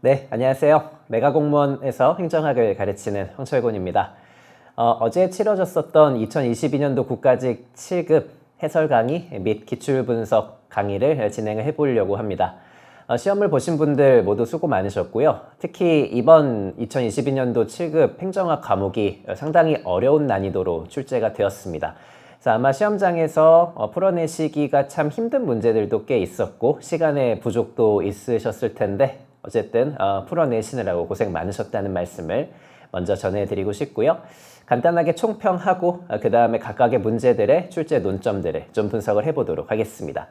네, 안녕하세요. 메가공무원에서 행정학을 가르치는 황철곤입니다. 어제 치러졌었던 2022년도 국가직 7급 해설 강의 및 기출분석 강의를 진행을 해보려고 합니다. 시험을 보신 분들 모두 수고 많으셨고요. 특히 이번 2022년도 7급 행정학 과목이 상당히 어려운 난이도로 출제가 되었습니다. 그래서 아마 시험장에서 풀어내시기가 참 힘든 문제들도 꽤 있었고 시간의 부족도 있으셨을 텐데 어쨌든 풀어내시느라고 고생 많으셨다는 말씀을 먼저 전해드리고 싶고요. 간단하게 총평하고 그 다음에 각각의 문제들의 출제 논점들을 좀 분석을 해보도록 하겠습니다.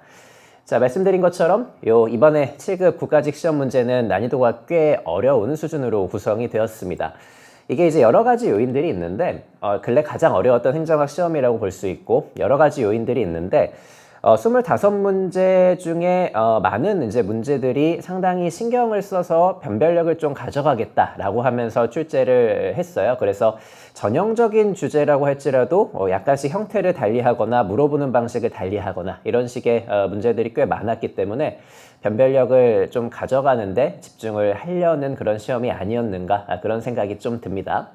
자, 말씀드린 것처럼 이번에 7급 국가직 시험 문제는 난이도가 꽤 어려운 수준으로 구성이 되었습니다. 이게 이제 여러 가지 요인들이 있는데 근래 가장 어려웠던 행정학 시험이라고 볼 수 있고 여러 가지 요인들이 있는데 25문제 중에 많은 이제 문제들이 상당히 신경을 써서 변별력을 좀 가져가겠다라고 하면서 출제를 했어요. 그래서 전형적인 주제라고 할지라도 약간씩 형태를 달리하거나 물어보는 방식을 달리하거나 이런 식의 문제들이 꽤 많았기 때문에 변별력을 좀 가져가는데 집중을 하려는 그런 시험이 아니었는가 그런 생각이 좀 듭니다.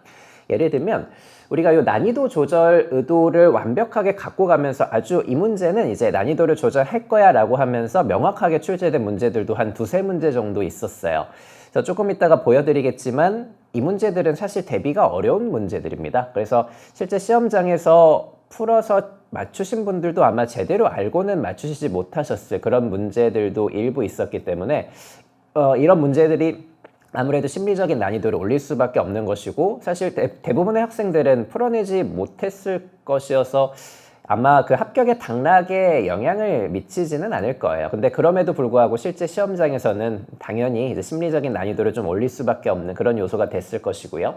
예를 들면 우리가 이 난이도 조절 의도를 완벽하게 갖고 가면서 아주 이 문제는 이제 난이도를 조절할 거야 라고 하면서 명확하게 출제된 문제들도 한 두세 문제 정도 있었어요. 그래서 조금 이따가 보여드리겠지만 이 문제들은 사실 대비가 어려운 문제들입니다. 그래서 실제 시험장에서 풀어서 맞추신 분들도 아마 제대로 알고는 맞추시지 못하셨을 그런 문제들도 일부 있었기 때문에 이런 문제들이 아무래도 심리적인 난이도를 올릴 수밖에 없는 것이고 사실 대부분의 학생들은 풀어내지 못했을 것이어서 아마 그 합격의 당락에 영향을 미치지는 않을 거예요. 근데 그럼에도 불구하고 실제 시험장에서는 당연히 이제 심리적인 난이도를 좀 올릴 수밖에 없는 그런 요소가 됐을 것이고요.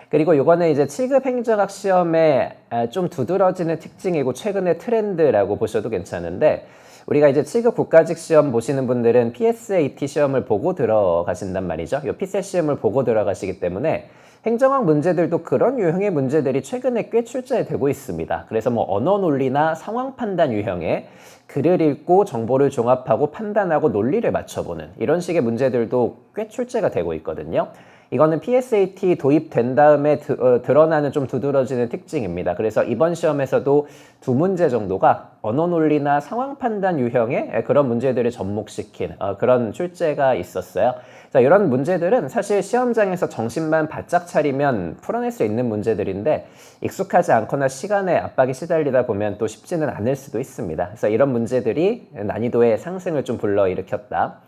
그리고 이거는 이제 7급 행정학 시험에 좀 두드러지는 특징이고 최근의 트렌드라고 보셔도 괜찮은데 우리가 이제 7급 국가직 시험 보시는 분들은 PSAT 시험을 보고 들어가신단 말이죠. 이 PSAT 시험을 보고 들어가시기 때문에 행정학 문제들도 그런 유형의 문제들이 최근에 꽤 출제되고 있습니다. 그래서 뭐 언어 논리나 상황 판단 유형의 글을 읽고 정보를 종합하고 판단하고 논리를 맞춰보는 이런 식의 문제들도 꽤 출제가 되고 있거든요. 이거는 PSAT 도입된 다음에 드러나는 좀 두드러지는 특징입니다. 그래서 이번 시험에서도 두 문제 정도가 언어 논리나 상황 판단 유형의 그런 문제들을 접목시킨 그런 출제가 있었어요. 자, 이런 문제들은 사실 시험장에서 정신만 바짝 차리면 풀어낼 수 있는 문제들인데 익숙하지 않거나 시간에 압박이 시달리다 보면 또 쉽지는 않을 수도 있습니다. 그래서 이런 문제들이 난이도의 상승을 좀 불러일으켰다.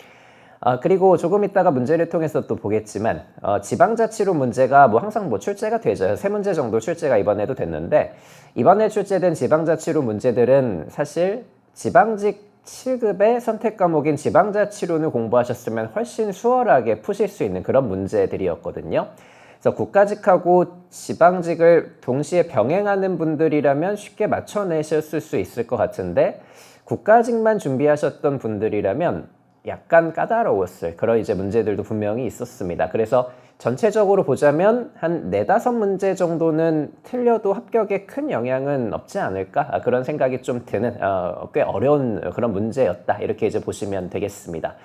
그리고 조금 있다가 문제를 통해서 또 보겠지만 지방자치로 문제가 뭐 항상 뭐 출제가 되죠. 세 문제 정도 출제가 이번에도 됐는데 이번에 출제된 지방자치로 문제들은 사실 지방직 7급의 선택 과목인 지방자치론을 공부하셨으면 훨씬 수월하게 푸실 수 있는 그런 문제들이었거든요. 그래서 국가직하고 지방직을 동시에 병행하는 분들이라면 쉽게 맞춰내셨을 수 있을 것 같은데 국가직만 준비하셨던 분들이라면 약간 까다로웠을 그런 이제 문제들도 분명히 있었습니다. 그래서 전체적으로 보자면 한 4-5문제 정도는 틀려도 합격에 큰 영향은 없지 않을까 그런 생각이 좀 드는 꽤 어려운 그런 문제였다 이렇게 이제 보시면 되겠습니다.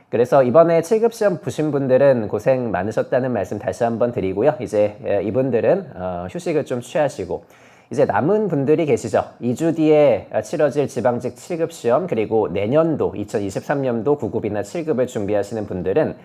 그래서 이번에 7급 시험 보신 분들은 고생 많으셨다는 말씀 다시 한번 드리고요. 이제 이분들은 휴식을 좀 취하시고 이제 남은 분들이 계시죠. 2주 뒤에 치러질 지방직 7급 시험 그리고 내년도 2023년도 9급이나 7급을 준비하시는 분들은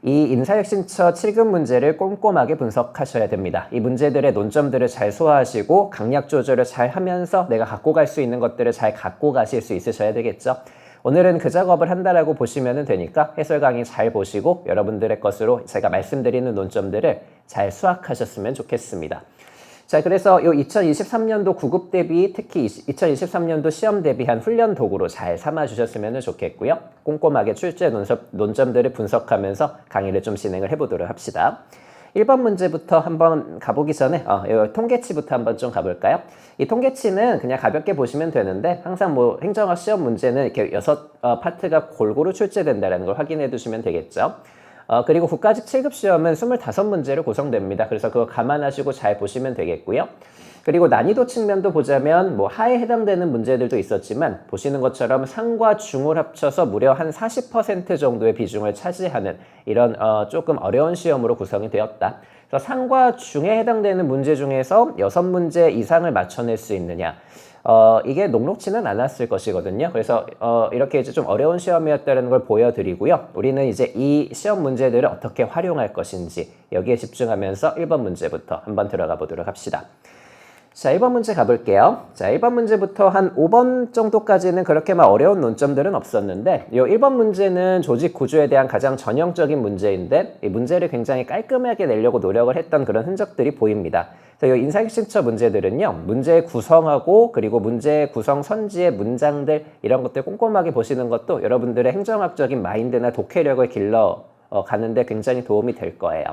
이 인사혁신처 7급 문제를 꼼꼼하게 분석하셔야 됩니다. 이 문제들의 논점들을 잘 소화하시고 강약 조절을 잘 하면서 내가 갖고 갈 수 있는 것들을 잘 갖고 가실 수 있으셔야 되겠죠. 오늘은 그 작업을 한다라고 보시면 되니까 해설 강의 잘 보시고 여러분들의 것으로 제가 말씀드리는 논점들을 잘 수확하셨으면 좋겠습니다. 자, 그래서 요 2023년도 9급 대비 특히 2023년도 시험 대비한 훈련 도구로 잘 삼아주셨으면 좋겠고요. 꼼꼼하게 출제 논점들을 분석하면서 강의를 좀 진행을 해보도록 합시다. 1번 문제부터 한번 가보기 전에 통계치부터 한번 좀 가볼까요? 이 통계치는 그냥 가볍게 보시면 되는데 항상 뭐 행정학 시험 문제는 이렇게 6파트가 골고루 출제된다는 걸 확인해 두시면 되겠죠. 그리고 국가직 7급 시험은 25문제로 구성됩니다. 그래서 그거 감안하시고 잘 보시면 되겠고요. 그리고 난이도 측면도 보자면 뭐 하에 해당되는 문제들도 있었지만 보시는 것처럼 상과 중을 합쳐서 무려 한 40% 정도의 비중을 차지하는 이런 조금 어려운 시험으로 구성이 되었다. 그래서 상과 중에 해당되는 문제 중에서 6문제 이상을 맞춰낼 수 있느냐. 이게 녹록치는 않았을 것이거든요. 그래서 이렇게 이제 좀 어려운 시험이었다는 걸 보여드리고요. 우리는 이제 이 시험 문제들을 어떻게 활용할 것인지 여기에 집중하면서 1번 문제부터 한번 들어가 보도록 합시다. 자, 1번 문제 가볼게요. 자, 1번 문제부터 한 5번 정도까지는 그렇게 막 어려운 논점들은 없었는데 이 1번 문제는 조직 구조에 대한 가장 전형적인 문제인데 이 문제를 굉장히 깔끔하게 내려고 노력을 했던 그런 흔적들이 보입니다. 이 인사혁신처 문제들은요, 문제의 구성하고 그리고 문제의 구성 선지의 문장들 이런 것들 꼼꼼하게 보시는 것도 여러분들의 행정학적인 마인드나 독해력을 길러 가는데 굉장히 도움이 될 거예요.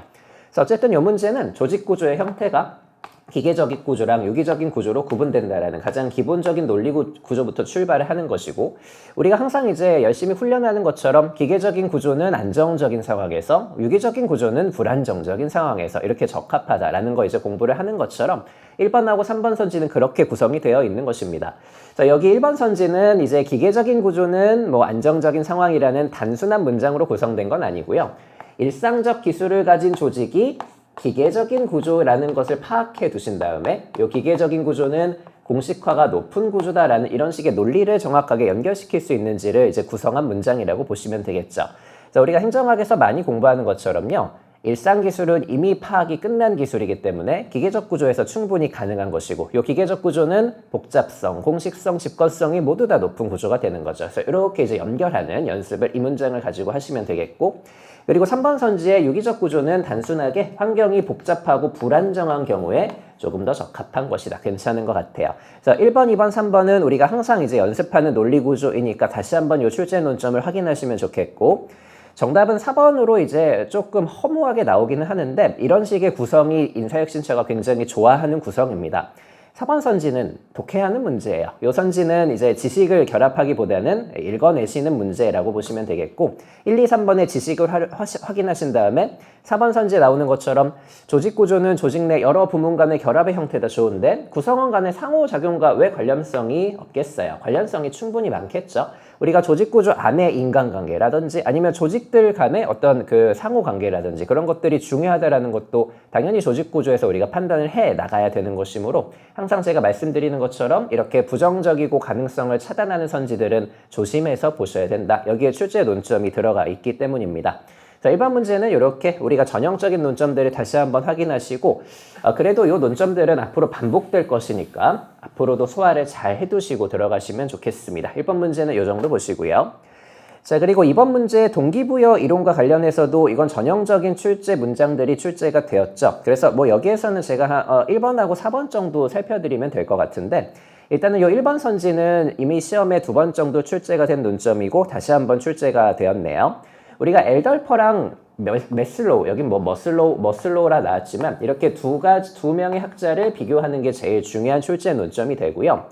그래서 어쨌든 이 문제는 조직 구조의 형태가 기계적인 구조랑 유기적인 구조로 구분된다라는 가장 기본적인 논리 구조부터 출발을 하는 것이고, 우리가 항상 이제 열심히 훈련하는 것처럼 기계적인 구조는 안정적인 상황에서 유기적인 구조는 불안정적인 상황에서 이렇게 적합하다라는 거 이제 공부를 하는 것처럼 1번하고 3번 선지는 그렇게 구성이 되어 있는 것입니다. 자, 여기 1번 선지는 이제 기계적인 구조는 뭐 안정적인 상황이라는 단순한 문장으로 구성된 건 아니고요. 일상적 기술을 가진 조직이 기계적인 구조라는 것을 파악해 두신 다음에 이 기계적인 구조는 공식화가 높은 구조다라는 이런 식의 논리를 정확하게 연결시킬 수 있는지를 이제 구성한 문장이라고 보시면 되겠죠. 그래서 우리가 행정학에서 많이 공부하는 것처럼요. 일상 기술은 이미 파악이 끝난 기술이기 때문에 기계적 구조에서 충분히 가능한 것이고 이 기계적 구조는 복잡성, 공식성, 집권성이 모두 다 높은 구조가 되는 거죠. 그래서 이렇게 이제 연결하는 연습을 이 문장을 가지고 하시면 되겠고, 그리고 3번 선지의 유기적 구조는 단순하게 환경이 복잡하고 불안정한 경우에 조금 더 적합한 것이다. 괜찮은 것 같아요. 그래서 1번, 2번, 3번은 우리가 항상 이제 연습하는 논리 구조이니까 다시 한번 이 출제 논점을 확인하시면 좋겠고, 정답은 4번으로 이제 조금 허무하게 나오기는 하는데 이런 식의 구성이 인사혁신처가 굉장히 좋아하는 구성입니다. 4번 선지는 독해하는 문제예요. 이 선지는 이제 지식을 결합하기보다는 읽어내시는 문제라고 보시면 되겠고 1, 2, 3번의 지식을 확인하신 다음에 4번 선지에 나오는 것처럼 조직 구조는 조직 내 여러 부문 간의 결합의 형태다 좋은데 구성원 간의 상호작용과 왜 관련성이 없겠어요? 관련성이 충분히 많겠죠. 우리가 조직 구조 안의 인간관계라든지 아니면 조직들 간의 어떤 그 상호관계라든지 그런 것들이 중요하다라는 것도 당연히 조직 구조에서 우리가 판단을 해 나가야 되는 것이므로 항상 제가 말씀드리는 것처럼 이렇게 부정적이고 가능성을 차단하는 선지들은 조심해서 보셔야 된다. 여기에 출제 논점이 들어가 있기 때문입니다. 자, 1번 문제는 이렇게 우리가 전형적인 논점들을 다시 한번 확인하시고 그래도 이 논점들은 앞으로 반복될 것이니까 앞으로도 소화를 잘 해두시고 들어가시면 좋겠습니다. 1번 문제는 이 정도 보시고요. 자, 그리고 2번 문제 동기부여 이론과 관련해서도 이건 전형적인 출제 문장들이 출제가 되었죠. 그래서 뭐 여기에서는 제가 1번하고 4번 정도 살펴드리면 될 것 같은데 일단은 이 1번 선지는 이미 시험에 2번 정도 출제가 된 논점이고 다시 한번 출제가 되었네요. 우리가 엘덜퍼랑 메슬로우, 여긴 뭐 머슬로우라 나왔지만 이렇게 두 명의 학자를 비교하는 게 제일 중요한 출제 논점이 되고요.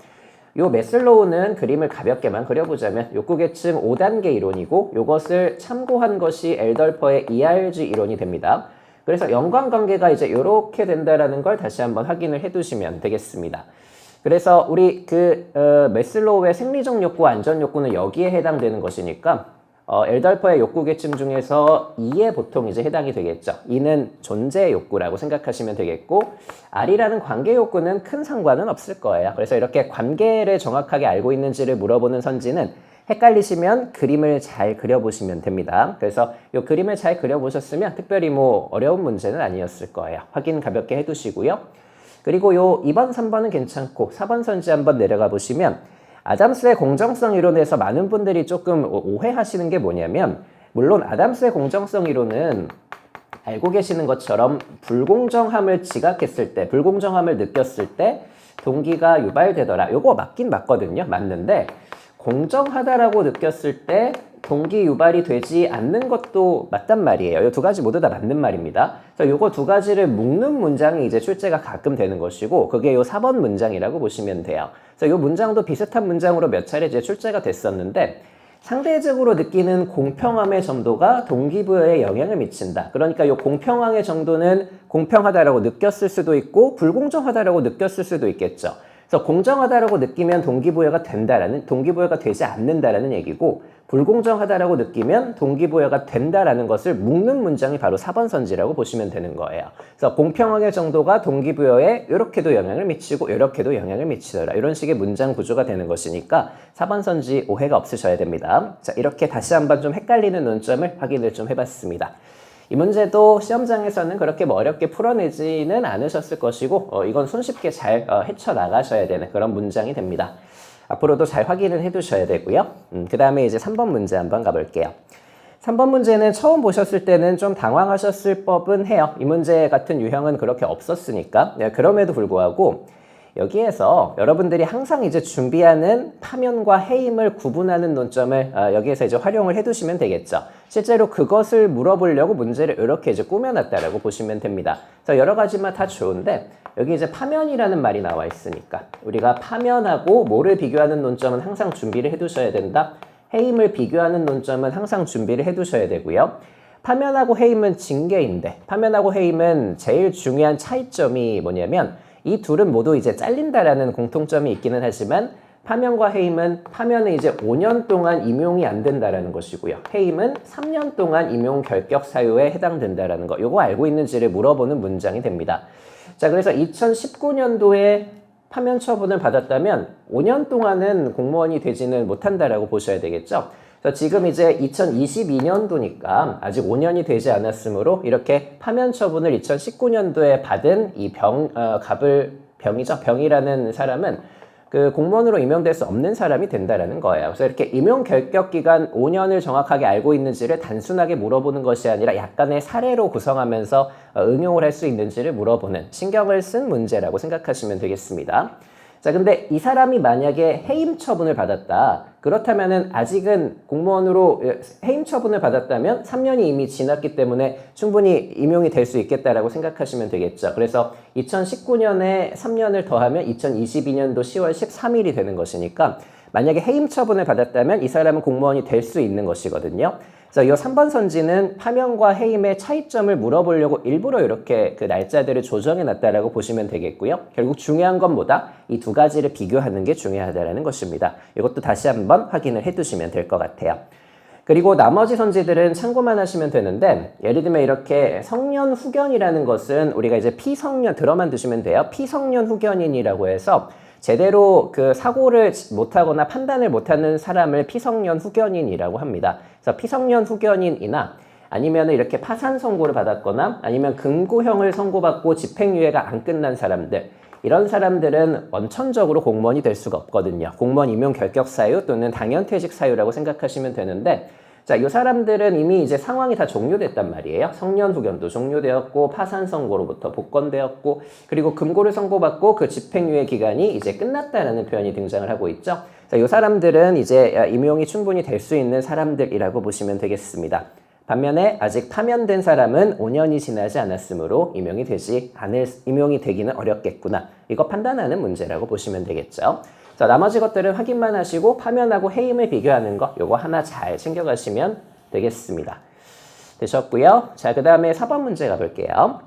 요 메슬로우는 그림을 가볍게만 그려보자면 욕구계층 5단계 이론이고 이것을 참고한 것이 엘덜퍼의 ERG 이론이 됩니다. 그래서 연관관계가 이제 이렇게 된다라는 걸 다시 한번 확인을 해두시면 되겠습니다. 그래서 우리 메슬로우의 생리적 욕구, 안전 욕구는 여기에 해당되는 것이니까 엘덜퍼의 욕구 계층 중에서 E에 보통 이제 해당이 되겠죠. E는 존재 욕구라고 생각하시면 되겠고 R이라는 관계 욕구는 큰 상관은 없을 거예요. 그래서 이렇게 관계를 정확하게 알고 있는지를 물어보는 선지는 헷갈리시면 그림을 잘 그려보시면 됩니다. 그래서 이 그림을 잘 그려보셨으면 특별히 뭐 어려운 문제는 아니었을 거예요. 확인 가볍게 해두시고요. 그리고 요 2번, 3번은 괜찮고 4번 선지 한번 내려가 보시면 아담스의 공정성 이론에서 많은 분들이 조금 오해하시는 게 뭐냐면 물론 아담스의 공정성 이론은 알고 계시는 것처럼 불공정함을 지각했을 때, 불공정함을 느꼈을 때 동기가 유발되더라. 요거 맞긴 맞거든요. 맞는데 공정하다라고 느꼈을 때 동기 유발이 되지 않는 것도 맞단 말이에요. 이 두 가지 모두 다 맞는 말입니다. 그래서 요거 두 가지를 묶는 문장이 이제 출제가 가끔 되는 것이고 그게 요 4번 문장이라고 보시면 돼요. 그래서 요 문장도 비슷한 문장으로 몇 차례 이제 출제가 됐었는데 상대적으로 느끼는 공평함의 정도가 동기부여에 영향을 미친다. 그러니까 이 공평함의 정도는 공평하다라고 느꼈을 수도 있고 불공정하다라고 느꼈을 수도 있겠죠. 그래서 공정하다라고 느끼면 동기부여가 되지 않는다라는 얘기고, 불공정하다라고 느끼면 동기부여가 된다라는 것을 묶는 문장이 바로 4번 선지라고 보시면 되는 거예요. 그래서 공평함의 정도가 동기부여에 이렇게도 영향을 미치고 이렇게도 영향을 미치더라. 이런 식의 문장 구조가 되는 것이니까 4번 선지 오해가 없으셔야 됩니다. 자, 이렇게 다시 한번 좀 헷갈리는 논점을 확인을 좀 해봤습니다. 이 문제도 시험장에서는 그렇게 어렵게 풀어내지는 않으셨을 것이고 이건 손쉽게 잘 헤쳐나가셔야 되는 그런 문장이 됩니다. 앞으로도 잘 확인을 해두셔야 되고요. 그 다음에 이제 3번 문제 한번 가볼게요. 3번 문제는 처음 보셨을 때는 좀 당황하셨을 법은 해요. 이 문제 같은 유형은 그렇게 없었으니까. 네, 그럼에도 불구하고 여기에서 여러분들이 항상 이제 준비하는 파면과 해임을 구분하는 논점을 여기에서 이제 활용을 해두시면 되겠죠. 실제로 그것을 물어보려고 문제를 이렇게 이제 꾸며놨다라고 보시면 됩니다. 그래서 여러 가지만 다 좋은데 여기 이제 파면이라는 말이 나와 있으니까 우리가 파면하고 뭐를 비교하는 논점은 항상 준비를 해두셔야 된다. 해임을 비교하는 논점은 항상 준비를 해두셔야 되고요. 파면하고 해임은 징계인데 파면하고 해임은 제일 중요한 차이점이 뭐냐면 이 둘은 모두 이제 잘린다라는 공통점이 있기는 하지만 파면과 해임은 파면은 이제 5년 동안 임용이 안 된다라는 것이고요. 해임은 3년 동안 임용 결격 사유에 해당된다라는 거. 요거 알고 있는지를 물어보는 문장이 됩니다. 자, 그래서 2019년도에 파면 처분을 받았다면 5년 동안은 공무원이 되지는 못한다라고 보셔야 되겠죠. 그래서 지금 이제 2022년도니까 아직 5년이 되지 않았으므로 이렇게 파면 처분을 2019년도에 받은 이 병이라는 사람은 그 공무원으로 임용될 수 없는 사람이 된다라는 거예요. 그래서 이렇게 임용 결격 기간 5년을 정확하게 알고 있는지를 단순하게 물어보는 것이 아니라 약간의 사례로 구성하면서 응용을 할 수 있는지를 물어보는 신경을 쓴 문제라고 생각하시면 되겠습니다. 자, 근데 이 사람이 만약에 해임 처분을 받았다. 그렇다면은 아직은 공무원으로 해임 처분을 받았다면 3년이 이미 지났기 때문에 충분히 임용이 될 수 있겠다라고 생각하시면 되겠죠. 그래서 2019년에 3년을 더하면 2022년도 10월 13일이 되는 것이니까 만약에 해임 처분을 받았다면 이 사람은 공무원이 될 수 있는 것이거든요. 그래서 이 3번 선지는 파면과 해임의 차이점을 물어보려고 일부러 이렇게 그 날짜들을 조정해 놨다라고 보시면 되겠고요. 결국 중요한 건 뭐다? 이 두 가지를 비교하는 게 중요하다라는 것입니다. 이것도 다시 한번 확인을 해 두시면 될 것 같아요. 그리고 나머지 선지들은 참고만 하시면 되는데 예를 들면 이렇게 성년 후견이라는 것은 우리가 이제 피성년 들어만 두시면 돼요. 피성년 후견인이라고 해서 제대로 그 사고를 못하거나 판단을 못하는 사람을 피성년 후견인이라고 합니다. 그래서 피성년 후견인이나 아니면 이렇게 파산 선고를 받았거나 아니면 금고형을 선고받고 집행유예가 안 끝난 사람들, 이런 사람들은 원천적으로 공무원이 될 수가 없거든요. 공무원 임용 결격 사유 또는 당연퇴직 사유라고 생각하시면 되는데, 자, 이 사람들은 이미 이제 상황이 다 종료됐단 말이에요. 성년 후견도 종료되었고 파산 선고로부터 복권되었고 그리고 금고를 선고받고 그 집행유예 기간이 이제 끝났다라는 표현이 등장을 하고 있죠. 자, 이 사람들은 이제 임용이 충분히 될 수 있는 사람들이라고 보시면 되겠습니다. 반면에 아직 파면된 사람은 5년이 지나지 않았으므로 임용이 되기는 어렵겠구나. 이거 판단하는 문제라고 보시면 되겠죠. 자, 나머지 것들은 확인만 하시고 파면하고 해임을 비교하는 거 요거 하나 잘 챙겨가시면 되겠습니다. 되셨고요. 자, 그 다음에 4번 문제 가볼게요.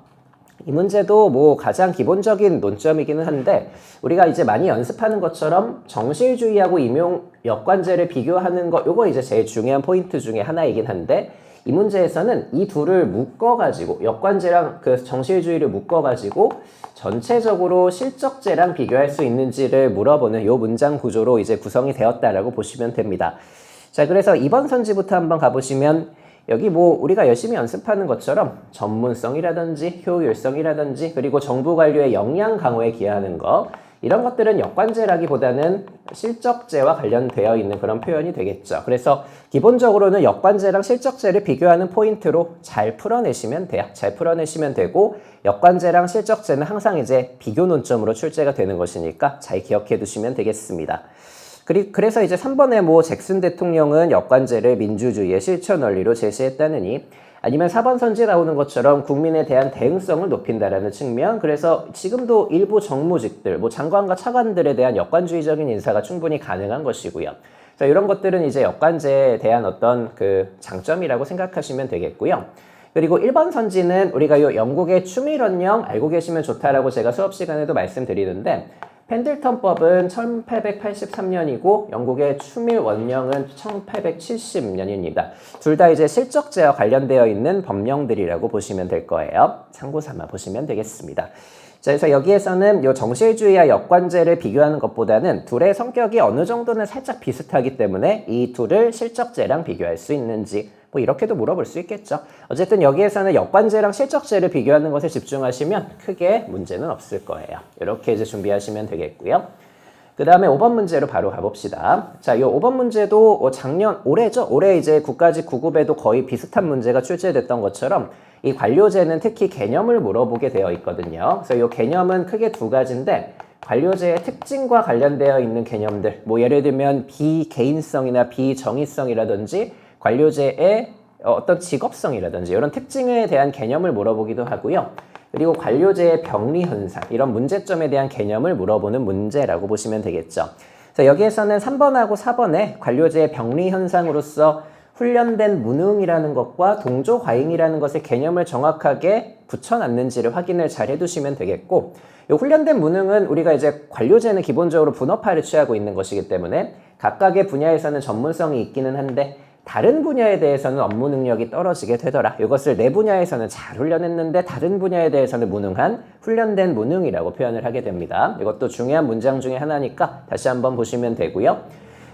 이 문제도 뭐 가장 기본적인 논점이기는 한데 우리가 이제 많이 연습하는 것처럼 정실주의하고 임용 역관제를 비교하는 거 요거 이제 제일 중요한 포인트 중에 하나이긴 한데 이 문제에서는 이 둘을 묶어가지고 역관제랑 그 정실주의를 묶어가지고 전체적으로 실적제랑 비교할 수 있는지를 물어보는 요 문장 구조로 이제 구성이 되었다라고 보시면 됩니다. 자, 그래서 이번 선지부터 한번 가보시면 여기 뭐 우리가 열심히 연습하는 것처럼 전문성이라든지 효율성이라든지 그리고 정부 관료의 역량 강화에 기여하는 거 이런 것들은 역관제라기보다는 실적제와 관련되어 있는 그런 표현이 되겠죠. 그래서 기본적으로는 역관제랑 실적제를 비교하는 포인트로 잘 풀어내시면 돼요. 잘 풀어내시면 되고 역관제랑 실적제는 항상 이제 비교 논점으로 출제가 되는 것이니까 잘 기억해 두시면 되겠습니다. 그래서 이제 3번에 뭐 잭슨 대통령은 역관제를 민주주의의 실천 원리로 제시했다느니 아니면 4번 선지에 나오는 것처럼 국민에 대한 대응성을 높인다라는 측면, 그래서 지금도 일부 정무직들, 뭐 장관과 차관들에 대한 역관주의적인 인사가 충분히 가능한 것이고요. 자, 이런 것들은 이제 역관제에 대한 어떤 그 장점이라고 생각하시면 되겠고요. 그리고 1번 선지는 우리가 이 영국의 추밀원령 알고 계시면 좋다라고 제가 수업 시간에도 말씀드리는데 펜들턴법은 1883년이고 영국의 추밀원령은 1870년입니다. 둘 다 이제 실적제와 관련되어 있는 법령들이라고 보시면 될 거예요. 참고 삼아 보시면 되겠습니다. 자, 그래서 여기에서는 이 정실주의와 역관제를 비교하는 것보다는 둘의 성격이 어느 정도는 살짝 비슷하기 때문에 이 둘을 실적제랑 비교할 수 있는지 뭐 이렇게도 물어볼 수 있겠죠. 어쨌든 여기에서는 역관제랑 실적제를 비교하는 것에 집중하시면 크게 문제는 없을 거예요. 이렇게 이제 준비하시면 되겠고요. 그 다음에 5번 문제로 바로 가봅시다. 자, 이 5번 문제도 올해죠. 올해 이제 국가직 9급에도 거의 비슷한 문제가 출제됐던 것처럼 이 관료제는 특히 개념을 물어보게 되어 있거든요. 그래서 이 개념은 크게 두 가지인데 관료제의 특징과 관련되어 있는 개념들, 뭐 예를 들면 비개인성이나 비정의성이라든지 관료제의 어떤 직업성이라든지 이런 특징에 대한 개념을 물어보기도 하고요. 그리고 관료제의 병리 현상, 이런 문제점에 대한 개념을 물어보는 문제라고 보시면 되겠죠. 그래서 여기에서는 3번하고 4번에 관료제의 병리 현상으로서 훈련된 무능이라는 것과 동조과잉이라는 것의 개념을 정확하게 붙여놨는지를 확인을 잘 해두시면 되겠고, 이 훈련된 무능은 우리가 이제 관료제는 기본적으로 분업화를 취하고 있는 것이기 때문에 각각의 분야에서는 전문성이 있기는 한데 다른 분야에 대해서는 업무 능력이 떨어지게 되더라. 이것을 내 분야에서는 잘 훈련했는데 다른 분야에 대해서는 무능한 훈련된 무능이라고 표현을 하게 됩니다. 이것도 중요한 문장 중에 하나니까 다시 한번 보시면 되고요.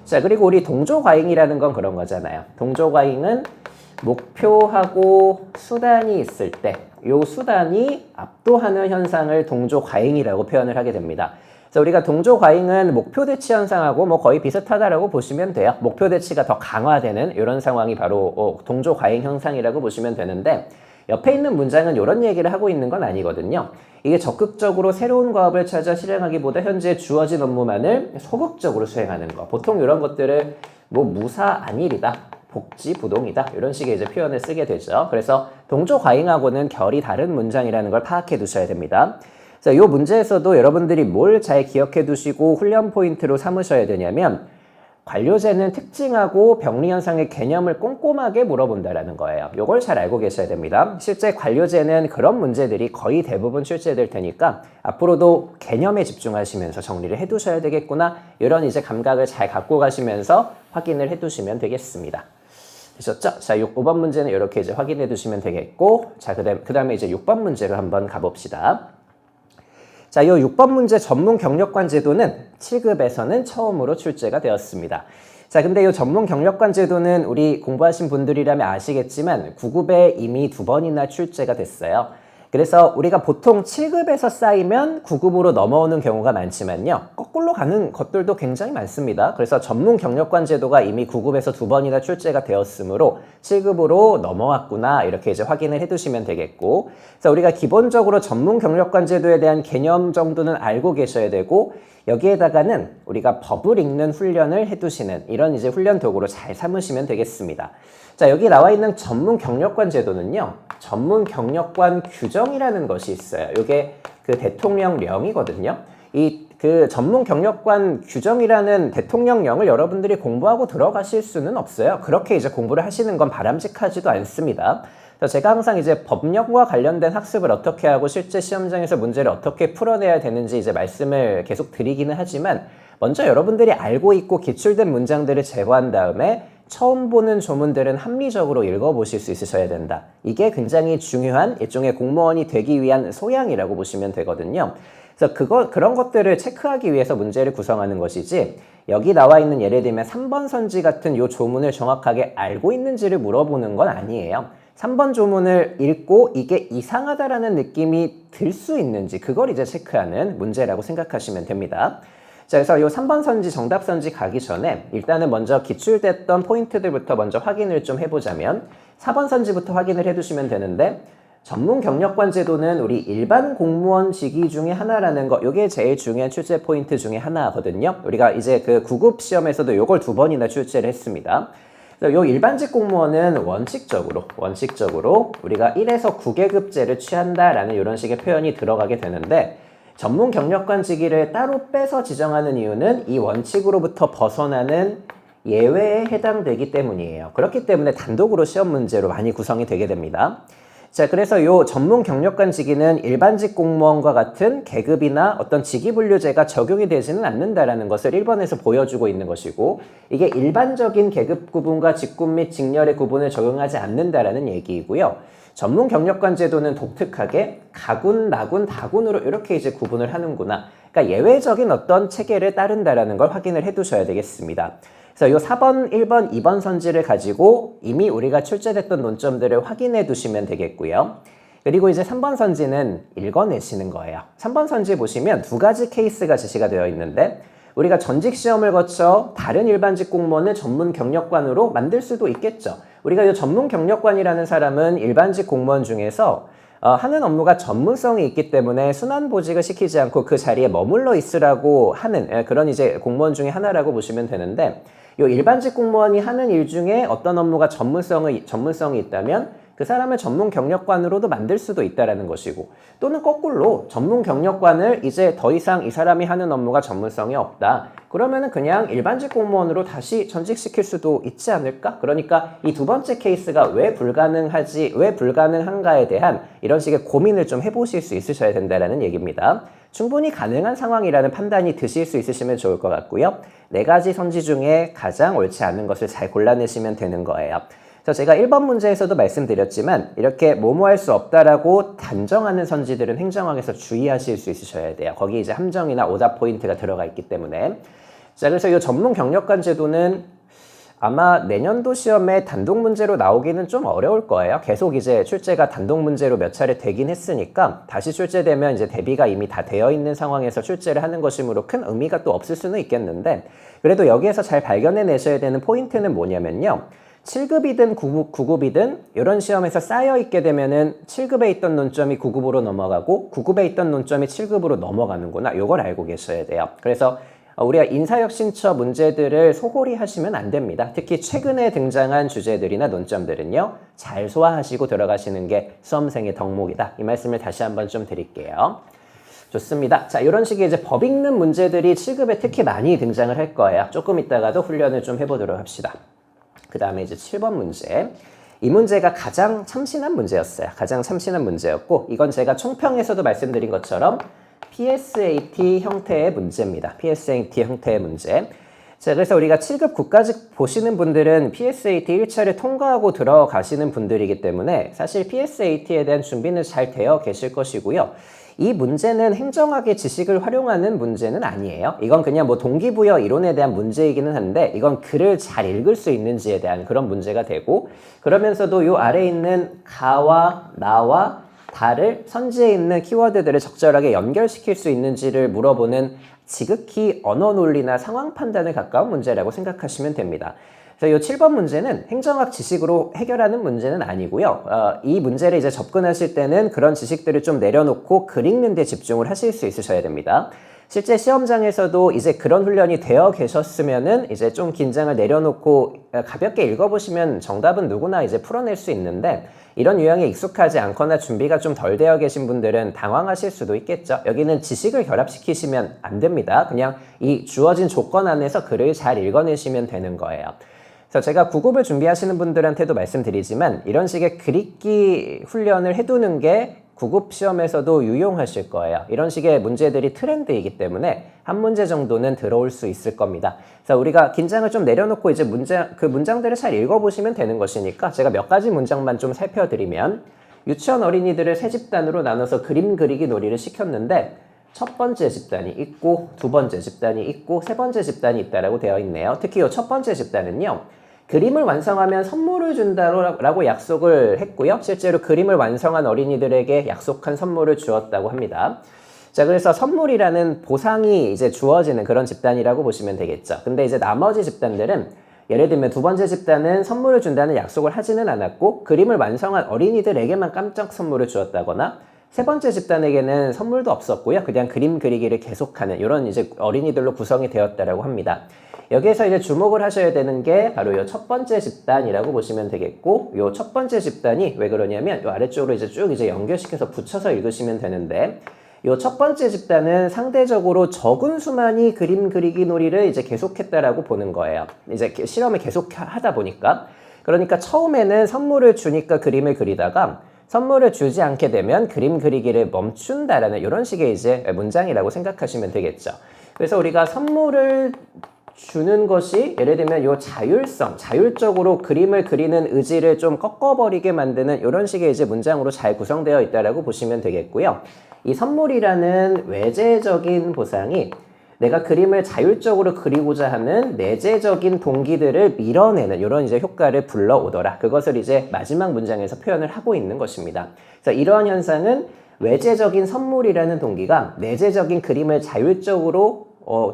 자, 그리고 우리 동조과잉이라는 건 그런 거잖아요. 동조과잉은 목표하고 수단이 있을 때 이 수단이 압도하는 현상을 동조과잉이라고 표현을 하게 됩니다. 그래서 우리가 동조과잉은 목표대치 현상하고 뭐 거의 비슷하다라고 보시면 돼요. 목표대치가 더 강화되는 이런 상황이 바로 동조과잉 현상이라고 보시면 되는데 옆에 있는 문장은 이런 얘기를 하고 있는 건 아니거든요. 이게 적극적으로 새로운 과업을 찾아 실행하기보다 현재 주어진 업무만을 소극적으로 수행하는 거. 보통 이런 것들을 뭐 무사 안일이다, 복지 부동이다 이런 식의 이제 표현을 쓰게 되죠. 그래서 동조과잉하고는 결이 다른 문장이라는 걸 파악해 두셔야 됩니다. 자, 이 문제에서도 여러분들이 뭘 잘 기억해 두시고 훈련 포인트로 삼으셔야 되냐면 관료제는 특징하고 병리 현상의 개념을 꼼꼼하게 물어본다라는 거예요. 이걸 잘 알고 계셔야 됩니다. 실제 관료제는 그런 문제들이 거의 대부분 출제될 테니까 앞으로도 개념에 집중하시면서 정리를 해 두셔야 되겠구나. 이런 이제 감각을 잘 갖고 가시면서 확인을 해 두시면 되겠습니다. 되셨죠? 자, 5번 문제는 이렇게 이제 확인해 두시면 되겠고, 자, 그 다음에 이제 6번 문제로 한번 가봅시다. 자, 이 6번 문제 전문 경력관 제도는 7급에서는 처음으로 출제가 되었습니다. 자, 근데 이 전문 경력관 제도는 우리 공부하신 분들이라면 아시겠지만 9급에 이미 2번이나 출제가 됐어요. 그래서 우리가 보통 7급에서 쌓이면 9급으로 넘어오는 경우가 많지만요. 거꾸로 가는 것들도 굉장히 많습니다. 그래서 전문 경력관 제도가 이미 9급에서 2번이나 출제가 되었으므로 7급으로 넘어왔구나 이렇게 이제 확인을 해두시면 되겠고, 그래서 우리가 기본적으로 전문 경력관 제도에 대한 개념 정도는 알고 계셔야 되고 여기에다가는 우리가 법을 읽는 훈련을 해두시는 이런 이제 훈련 도구로 잘 삼으시면 되겠습니다. 자, 여기 나와 있는 전문 경력관 제도는요, 전문 경력관 규정이라는 것이 있어요. 이게 그 대통령령이거든요. 그 전문 경력관 규정이라는 대통령령을 여러분들이 공부하고 들어가실 수는 없어요. 그렇게 이제 공부를 하시는 건 바람직하지도 않습니다. 그래서 제가 항상 이제 법령과 관련된 학습을 어떻게 하고 실제 시험장에서 문제를 어떻게 풀어내야 되는지 이제 말씀을 계속 드리기는 하지만 먼저 여러분들이 알고 있고 기출된 문장들을 제거한 다음에 처음 보는 조문들은 합리적으로 읽어보실 수 있으셔야 된다. 이게 굉장히 중요한 일종의 공무원이 되기 위한 소양이라고 보시면 되거든요. 그래서 그런 것들을 체크하기 위해서 문제를 구성하는 것이지 여기 나와 있는 예를 들면 3번 선지 같은 요 조문을 정확하게 알고 있는지를 물어보는 건 아니에요. 3번 조문을 읽고 이게 이상하다라는 느낌이 들 수 있는지 그걸 이제 체크하는 문제라고 생각하시면 됩니다. 자, 그래서 이 3번 선지, 정답 선지 가기 전에 일단은 먼저 기출됐던 포인트들부터 먼저 확인을 좀 해보자면 4번 선지부터 확인을 해두시면 되는데 전문 경력관 제도는 우리 일반 공무원 직위 중에 하나라는 거, 이게 제일 중요한 출제 포인트 중에 하나거든요. 우리가 이제 그 9급 시험에서도 이걸 2번이나 출제를 했습니다. 그래서 이 일반직 공무원은 원칙적으로 우리가 1에서 9계급제를 취한다라는 이런 식의 표현이 들어가게 되는데 전문 경력관 직위를 따로 빼서 지정하는 이유는 이 원칙으로부터 벗어나는 예외에 해당되기 때문이에요. 그렇기 때문에 단독으로 시험 문제로 많이 구성이 되게 됩니다. 자, 그래서 요 전문 경력관 직위는 일반직 공무원과 같은 계급이나 어떤 직위분류제가 적용이 되지는 않는다라는 것을 1번에서 보여주고 있는 것이고, 이게 일반적인 계급 구분과 직군 및 직렬의 구분을 적용하지 않는다라는 얘기이고요. 전문 경력관 제도는 독특하게 가군, 나군, 다군으로 이렇게 이제 구분을 하는구나. 그러니까 예외적인 어떤 체계를 따른다라는 걸 확인을 해 두셔야 되겠습니다. 그래서 이 4번, 1번, 2번 선지를 가지고 이미 우리가 출제됐던 논점들을 확인해 두시면 되겠고요. 그리고 이제 3번 선지는 읽어내시는 거예요. 3번 선지 보시면 두 가지 케이스가 제시가 되어 있는데, 우리가 전직 시험을 거쳐 다른 일반직 공무원을 전문 경력관으로 만들 수도 있겠죠. 우리가 이 전문 경력관이라는 사람은 일반직 공무원 중에서 하는 업무가 전문성이 있기 때문에 순환보직을 시키지 않고 그 자리에 머물러 있으라고 하는 그런 이제 공무원 중에 하나라고 보시면 되는데, 이 일반직 공무원이 하는 일 중에 어떤 업무가 전문성이 있다면 그 사람을 전문 경력관으로도 만들 수도 있다라는 것이고, 또는 거꾸로 전문 경력관을 이제 더 이상 이 사람이 하는 업무가 전문성이 없다. 그러면은 그냥 일반직 공무원으로 다시 전직시킬 수도 있지 않을까? 그러니까 이 두 번째 케이스가 왜 불가능한가에 대한 이런 식의 고민을 좀 해보실 수 있으셔야 된다라는 얘기입니다. 충분히 가능한 상황이라는 판단이 드실 수 있으시면 좋을 것 같고요. 4가지 선지 중에 가장 옳지 않은 것을 잘 골라내시면 되는 거예요. 그래서 제가 1번 문제에서도 말씀드렸지만, 이렇게 뭐뭐 할 수 없다라고 단정하는 선지들은 행정학에서 주의하실 수 있으셔야 돼요. 거기 이제 함정이나 오답 포인트가 들어가 있기 때문에. 자, 그래서 이 전문 경력관 제도는 아마 내년도 시험에 단독 문제로 나오기는 좀 어려울 거예요. 계속 이제 출제가 단독 문제로 몇 차례 되긴 했으니까, 다시 출제되면 이제 대비가 이미 다 되어 있는 상황에서 출제를 하는 것이므로 큰 의미가 또 없을 수는 있겠는데, 그래도 여기에서 잘 발견해 내셔야 되는 포인트는 뭐냐면요. 7급이든 9급이든 이런 시험에서 쌓여있게 되면은 7급에 있던 논점이 9급으로 넘어가고 9급에 있던 논점이 7급으로 넘어가는구나. 이걸 알고 계셔야 돼요. 그래서 우리가 인사혁신처 문제들을 소홀히 하시면 안 됩니다. 특히 최근에 등장한 주제들이나 논점들은요, 잘 소화하시고 들어가시는 게 수험생의 덕목이다. 이 말씀을 다시 한번 좀 드릴게요. 좋습니다. 자, 이런 식의 이제 법 읽는 문제들이 7급에 특히 많이 등장을 할 거예요. 조금 이따가도 훈련을 좀 해보도록 합시다. 그 다음에 이제 7번 문제. 이 문제가 가장 참신한 문제였어요. 가장 참신한 문제였고, 이건 제가 총평에서도 말씀드린 것처럼 PSAT 형태의 문제입니다. PSAT 형태의 문제. 자, 그래서 우리가 7급 국가직 보시는 분들은 PSAT 1차를 통과하고 들어가시는 분들이기 때문에 사실 PSAT에 대한 준비는 잘 되어 계실 것이고요. 이 문제는 행정학의 지식을 활용하는 문제는 아니에요. 이건 그냥 뭐 동기부여 이론에 대한 문제이기는 한데, 이건 글을 잘 읽을 수 있는지에 대한 그런 문제가 되고, 그러면서도 요 아래에 있는 가와 나와 다를 선지에 있는 키워드들을 적절하게 연결시킬 수 있는지를 물어보는 지극히 언어 논리나 상황 판단에 가까운 문제라고 생각하시면 됩니다. 그래서 이 7번 문제는 행정학 지식으로 해결하는 문제는 아니고요. 이 문제를 이제 접근하실 때는 그런 지식들을 좀 내려놓고 글 읽는 데 집중을 하실 수 있으셔야 됩니다. 실제 시험장에서도 이제 그런 훈련이 되어 계셨으면은 이제 좀 긴장을 내려놓고 가볍게 읽어보시면 정답은 누구나 이제 풀어낼 수 있는데, 이런 유형에 익숙하지 않거나 준비가 좀 덜 되어 계신 분들은 당황하실 수도 있겠죠. 여기는 지식을 결합시키시면 안 됩니다. 그냥 이 주어진 조건 안에서 글을 잘 읽어내시면 되는 거예요. 그래서 제가 9급을 준비하시는 분들한테도 말씀드리지만, 이런 식의 글 읽기 훈련을 해두는 게 9급 시험에서도 유용하실 거예요. 이런 식의 문제들이 트렌드이기 때문에 한 문제 정도는 들어올 수 있을 겁니다. 그래서 우리가 긴장을 좀 내려놓고 이제 그 문장들을 잘 읽어보시면 되는 것이니까, 제가 몇 가지 문장만 좀 살펴드리면, 유치원 어린이들을 3집단으로 나눠서 그림 그리기 놀이를 시켰는데, 첫 번째 집단이 있고, 두 번째 집단이 있고, 세 번째 집단이 있다라고 되어 있네요. 특히 이 첫 번째 집단은요, 그림을 완성하면 선물을 준다라고 약속을 했고요. 실제로 그림을 완성한 어린이들에게 약속한 선물을 주었다고 합니다. 자, 그래서 선물이라는 보상이 이제 주어지는 그런 집단이라고 보시면 되겠죠. 근데 이제 나머지 집단들은, 예를 들면 두 번째 집단은 선물을 준다는 약속을 하지는 않았고, 그림을 완성한 어린이들에게만 깜짝 선물을 주었다거나, 세 번째 집단에게는 선물도 없었고요. 그냥 그림 그리기를 계속하는 이런 이제 어린이들로 구성이 되었다라고 합니다. 여기에서 이제 주목을 하셔야 되는 게 바로 이 첫 번째 집단이라고 보시면 되겠고, 이 첫 번째 집단이 왜 그러냐면 이 아래쪽으로 이제 쭉 이제 연결시켜서 붙여서 읽으시면 되는데, 요 첫 번째 집단은 상대적으로 적은 수만이 그림 그리기 놀이를 이제 계속했다라고 보는 거예요. 이제 실험을 계속 하다 보니까. 그러니까 처음에는 선물을 주니까 그림을 그리다가 선물을 주지 않게 되면 그림 그리기를 멈춘다라는 이런 식의 이제 문장이라고 생각하시면 되겠죠. 그래서 우리가 선물을 주는 것이 예를 들면 요 자율성, 자율적으로 그림을 그리는 의지를 좀 꺾어버리게 만드는 이런 식의 이제 문장으로 잘 구성되어 있다라고 보시면 되겠고요. 이 선물이라는 외재적인 보상이 내가 그림을 자율적으로 그리고자 하는 내재적인 동기들을 밀어내는 이런 이제 효과를 불러오더라. 그것을 이제 마지막 문장에서 표현을 하고 있는 것입니다. 그래서 이러한 현상은 외재적인 선물이라는 동기가 내재적인 그림을 자율적으로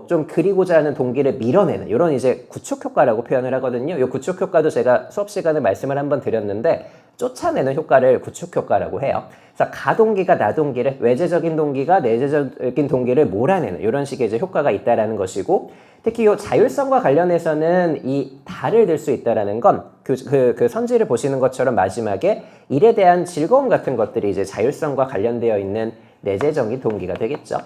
좀 그리고자 하는 동기를 밀어내는 이런 이제 구축 효과라고 표현을 하거든요. 이 구축 효과도 제가 수업 시간에 말씀을 한번 드렸는데 쫓아내는 효과를 구축 효과라고 해요. 그래서 가동기가 나동기를 외재적인 동기가 내재적인 동기를 몰아내는 이런 식의 이제 효과가 있다라는 것이고 특히 이 자율성과 관련해서는 이 다를 들 수 있다라는 건 그 선지를 보시는 것처럼 마지막에 일에 대한 즐거움 같은 것들이 이제 자율성과 관련되어 있는 내재적인 동기가 되겠죠.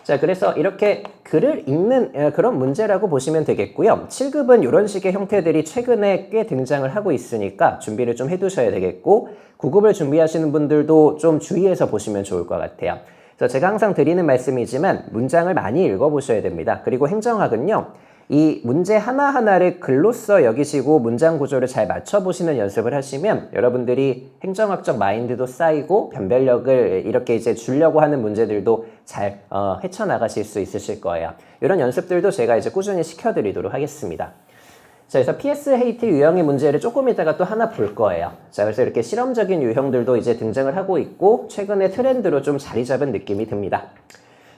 자, 그래서 이렇게 글을 읽는 그런 문제라고 보시면 되겠고요. 7급은 이런 식의 형태들이 최근에 꽤 등장을 하고 있으니까 준비를 좀 해두셔야 되겠고 9급을 준비하시는 분들도 좀 주의해서 보시면 좋을 것 같아요. 그래서 제가 항상 드리는 말씀이지만 문장을 많이 읽어보셔야 됩니다. 그리고 행정학은요. 이 문제 하나하나를 글로써 여기시고 문장 구조를 잘 맞춰보시는 연습을 하시면 여러분들이 행정학적 마인드도 쌓이고 변별력을 이렇게 이제 주려고 하는 문제들도 잘 헤쳐나가실 수 있으실 거예요. 이런 연습들도 제가 이제 꾸준히 시켜드리도록 하겠습니다. 자, 그래서 PS 헤이트 유형의 문제를 조금 이따가 또 하나 볼 거예요. 자, 그래서 이렇게 실험적인 유형들도 이제 등장을 하고 있고 최근에 트렌드로 좀 자리 잡은 느낌이 듭니다.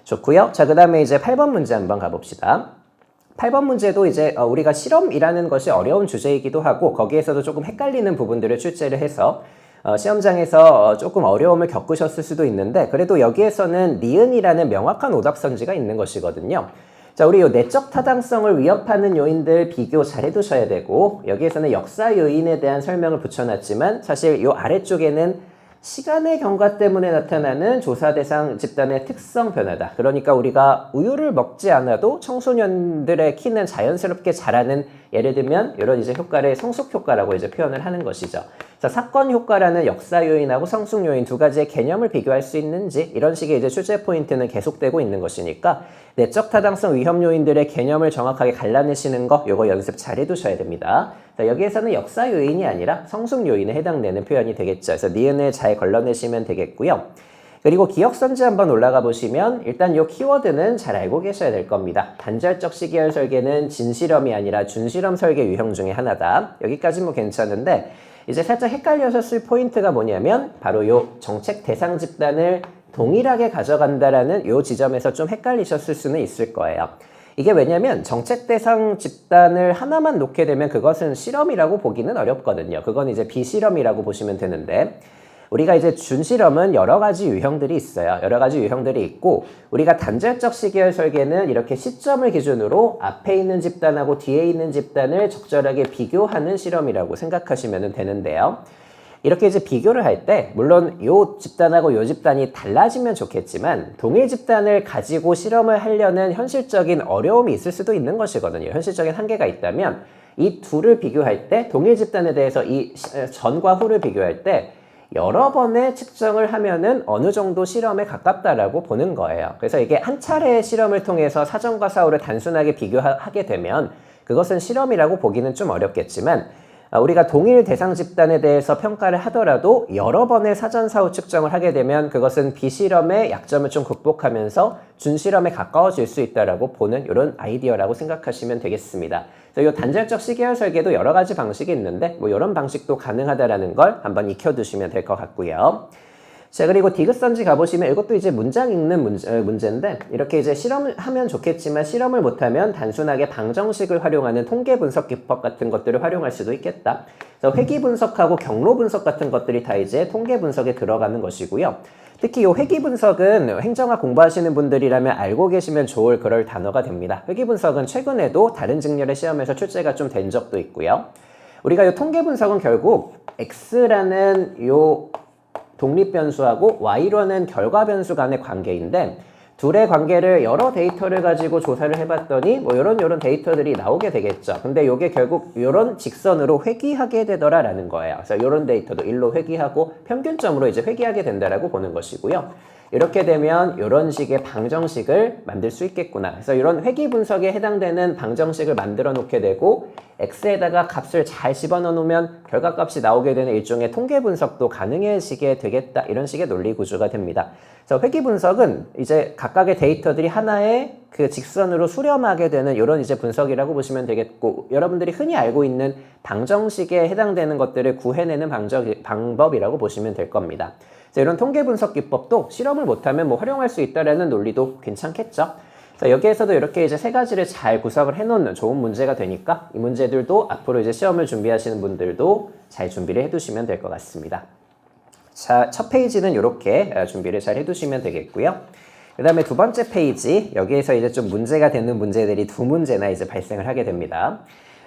좋고요. 자, 그 다음에 이제 8번 문제 한번 가봅시다. 8번 문제도 이제 우리가 실험이라는 것이 어려운 주제이기도 하고 거기에서도 조금 헷갈리는 부분들을 출제를 해서 시험장에서 조금 어려움을 겪으셨을 수도 있는데 그래도 여기에서는 니은이라는 명확한 오답선지가 있는 것이거든요. 자, 우리 요 내적 타당성을 위협하는 요인들 비교 잘 해두셔야 되고 여기에서는 역사 요인에 대한 설명을 붙여놨지만 사실 요 아래쪽에는 시간의 경과 때문에 나타나는 조사 대상 집단의 특성 변화다. 그러니까 우리가 우유를 먹지 않아도 청소년들의 키는 자연스럽게 자라는 예를 들면 이런 이제 효과를 성숙 효과라고 이제 표현을 하는 것이죠. 자, 사건 효과라는 역사 요인하고 성숙 요인 두 가지의 개념을 비교할 수 있는지 이런 식의 이제 출제 포인트는 계속되고 있는 것이니까 내적 타당성 위험 요인들의 개념을 정확하게 갈라내시는 거 요거 연습 잘 해두셔야 됩니다. 자, 여기에서는 역사 요인이 아니라 성숙 요인에 해당되는 표현이 되겠죠. 그래서 니은을 잘 걸러내시면 되겠고요. 그리고 기억선지 한번 올라가 보시면 일단 이 키워드는 잘 알고 계셔야 될 겁니다. 단절적 시계열 설계는 진실험이 아니라 준실험 설계 유형 중에 하나다. 여기까지 뭐 괜찮은데 이제 살짝 헷갈려졌을 포인트가 뭐냐면 바로 이 정책 대상 집단을 동일하게 가져간다라는 이 지점에서 좀 헷갈리셨을 수는 있을 거예요. 이게 왜냐면 정책 대상 집단을 하나만 놓게 되면 그것은 실험이라고 보기는 어렵거든요. 그건 이제 비실험이라고 보시면 되는데 우리가 이제 준실험은 여러 가지 유형들이 있어요. 여러 가지 유형들이 있고 우리가 단절적 시계열 설계는 이렇게 시점을 기준으로 앞에 있는 집단하고 뒤에 있는 집단을 적절하게 비교하는 실험이라고 생각하시면 되는데요. 이렇게 이제 비교를 할 때 물론 요 집단하고 요 집단이 달라지면 좋겠지만 동일 집단을 가지고 실험을 하려는 현실적인 어려움이 있을 수도 있는 것이거든요. 현실적인 한계가 있다면 이 둘을 비교할 때 동일 집단에 대해서 이 전과 후를 비교할 때 여러 번의 측정을 하면은 어느 정도 실험에 가깝다라고 보는 거예요. 그래서 이게 한 차례의 실험을 통해서 사전과 사후를 단순하게 비교하게 되면 그것은 실험이라고 보기는 좀 어렵겠지만 우리가 동일 대상 집단에 대해서 평가를 하더라도 여러 번의 사전 사후 측정을 하게 되면 그것은 비실험의 약점을 좀 극복하면서 준실험에 가까워질 수 있다라고 보는 이런 아이디어라고 생각하시면 되겠습니다. 그래서 이 단절적 시계열 설계도 여러 가지 방식이 있는데 뭐 이런 방식도 가능하다라는 걸 한번 익혀두시면 될 것 같고요. 자, 그리고 디귿선지 가보시면 이것도 이제 문장 읽는 문제인데 이렇게 이제 실험을 하면 좋겠지만 실험을 못하면 단순하게 방정식을 활용하는 통계 분석 기법 같은 것들을 활용할 수도 있겠다. 그래서 회귀 분석하고 경로 분석 같은 것들이 다 이제 통계 분석에 들어가는 것이고요. 특히 이 회귀 분석은 행정학 공부하시는 분들이라면 알고 계시면 좋을 그럴 단어가 됩니다. 회귀 분석은 최근에도 다른 직렬의 시험에서 출제가 좀 된 적도 있고요. 우리가 이 통계 분석은 결국 X라는 요 독립 변수하고 y로는 결과 변수 간의 관계인데 둘의 관계를 여러 데이터를 가지고 조사를 해봤더니 뭐 이런 데이터들이 나오게 되겠죠. 근데 이게 결국 이런 직선으로 회귀하게 되더라라는 거예요. 그래서 이런 데이터도 일로 회귀하고 평균점으로 이제 회귀하게 된다라고 보는 것이고요. 이렇게 되면 이런 식의 방정식을 만들 수 있겠구나. 그래서 이런 회귀 분석에 해당되는 방정식을 만들어 놓게 되고 x에다가 값을 잘 집어넣어 놓으면 결과값이 나오게 되는 일종의 통계 분석도 가능해지게 되겠다. 이런 식의 논리 구조가 됩니다. 그래서 회귀 분석은 이제 각각의 데이터들이 하나의 그 직선으로 수렴하게 되는 이런 이제 분석이라고 보시면 되겠고, 여러분들이 흔히 알고 있는 방정식에 해당되는 것들을 구해내는 방법이라고 보시면 될 겁니다. 그래서 이런 통계 분석 기법도 실험을 못하면 뭐 활용할 수 있다라는 논리도 괜찮겠죠. 그래서 여기에서도 이렇게 이제 세 가지를 잘 구성을 해놓는 좋은 문제가 되니까 이 문제들도 앞으로 이제 시험을 준비하시는 분들도 잘 준비를 해두시면 될 것 같습니다. 자, 첫 페이지는 이렇게 준비를 잘 해두시면 되겠고요. 그 다음에 두 번째 페이지, 여기에서 이제 좀 문제가 되는 문제들이 두 문제나 이제 발생을 하게 됩니다.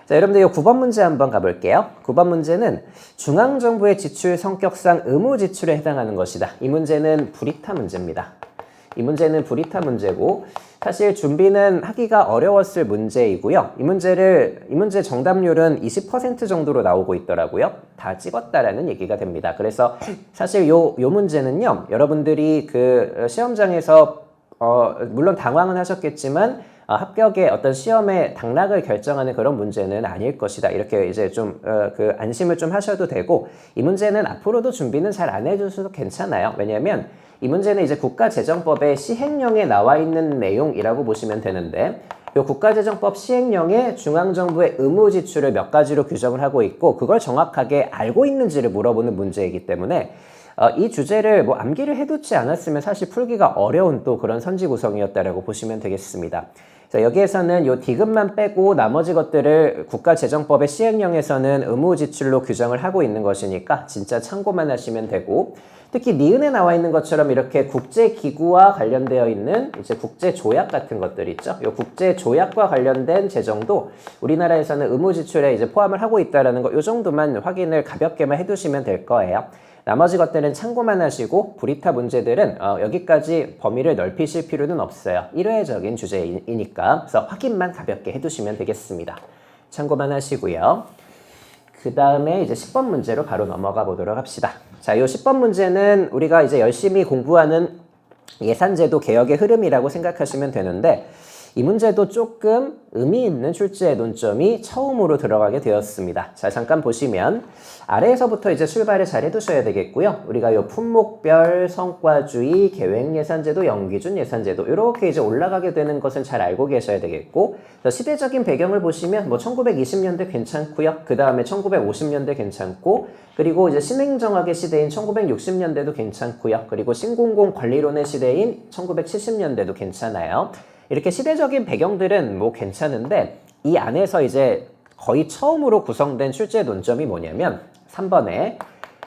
자, 여러분들 이 9번 문제 한번 가볼게요. 9번 문제는 중앙정부의 지출 성격상 의무 지출에 해당하는 것이다. 이 문제는 불이타 문제입니다. 이 문제는 불이타 문제고 사실 준비는 하기가 어려웠을 문제이고요. 이 문제 정답률은 20% 정도로 나오고 있더라고요. 다 찍었다라는 얘기가 됩니다. 그래서 사실 요 문제는요, 여러분들이 그 시험장에서 물론 당황은 하셨겠지만 합격의 어떤 시험의 당락을 결정하는 그런 문제는 아닐 것이다. 이렇게 이제 좀 그 안심을 좀 하셔도 되고, 이 문제는 앞으로도 준비는 잘 안 해주셔도 괜찮아요. 왜냐하면 이 문제는 이제 국가재정법의 시행령에 나와 있는 내용이라고 보시면 되는데, 이 국가재정법 시행령에 중앙정부의 의무 지출을 몇 가지로 규정을 하고 있고, 그걸 정확하게 알고 있는지를 물어보는 문제이기 때문에 이 주제를 뭐 암기를 해두지 않았으면 사실 풀기가 어려운 또 그런 선지 구성이었다라고 보시면 되겠습니다. 그래서 여기에서는 요 디귿만 빼고 나머지 것들을 국가재정법의 시행령에서는 의무 지출로 규정을 하고 있는 것이니까 진짜 참고만 하시면 되고, 특히 니은에 나와 있는 것처럼 이렇게 국제기구와 관련되어 있는 이제 국제조약 같은 것들 있죠. 이 국제조약과 관련된 재정도 우리나라에서는 의무 지출에 이제 포함을 하고 있다라는 거, 이 정도만 확인을 가볍게만 해두시면 될 거예요. 나머지 것들은 참고만 하시고 불이타 문제들은 여기까지 범위를 넓히실 필요는 없어요. 일회적인 주제이니까. 그래서 확인만 가볍게 해두시면 되겠습니다. 참고만 하시고요. 그 다음에 이제 10번 문제로 바로 넘어가 보도록 합시다. 자, 이 10번 문제는 우리가 이제 열심히 공부하는 예산제도 개혁의 흐름이라고 생각하시면 되는데, 이 문제도 조금 의미 있는 출제의 논점이 처음으로 들어가게 되었습니다. 자, 잠깐 보시면 아래에서부터 이제 출발을 잘 해두셔야 되겠고요. 우리가 이 품목별 성과주의, 계획예산제도, 연기준 예산제도 이렇게 이제 올라가게 되는 것은 잘 알고 계셔야 되겠고, 시대적인 배경을 보시면 뭐 1920년대 괜찮고요. 그 다음에 1950년대 괜찮고, 그리고 이제 신행정학의 시대인 1960년대도 괜찮고요. 그리고 신공공 관리론의 시대인 1970년대도 괜찮아요. 이렇게 시대적인 배경들은 뭐 괜찮은데, 이 안에서 이제 거의 처음으로 구성된 출제 논점이 뭐냐면 3번에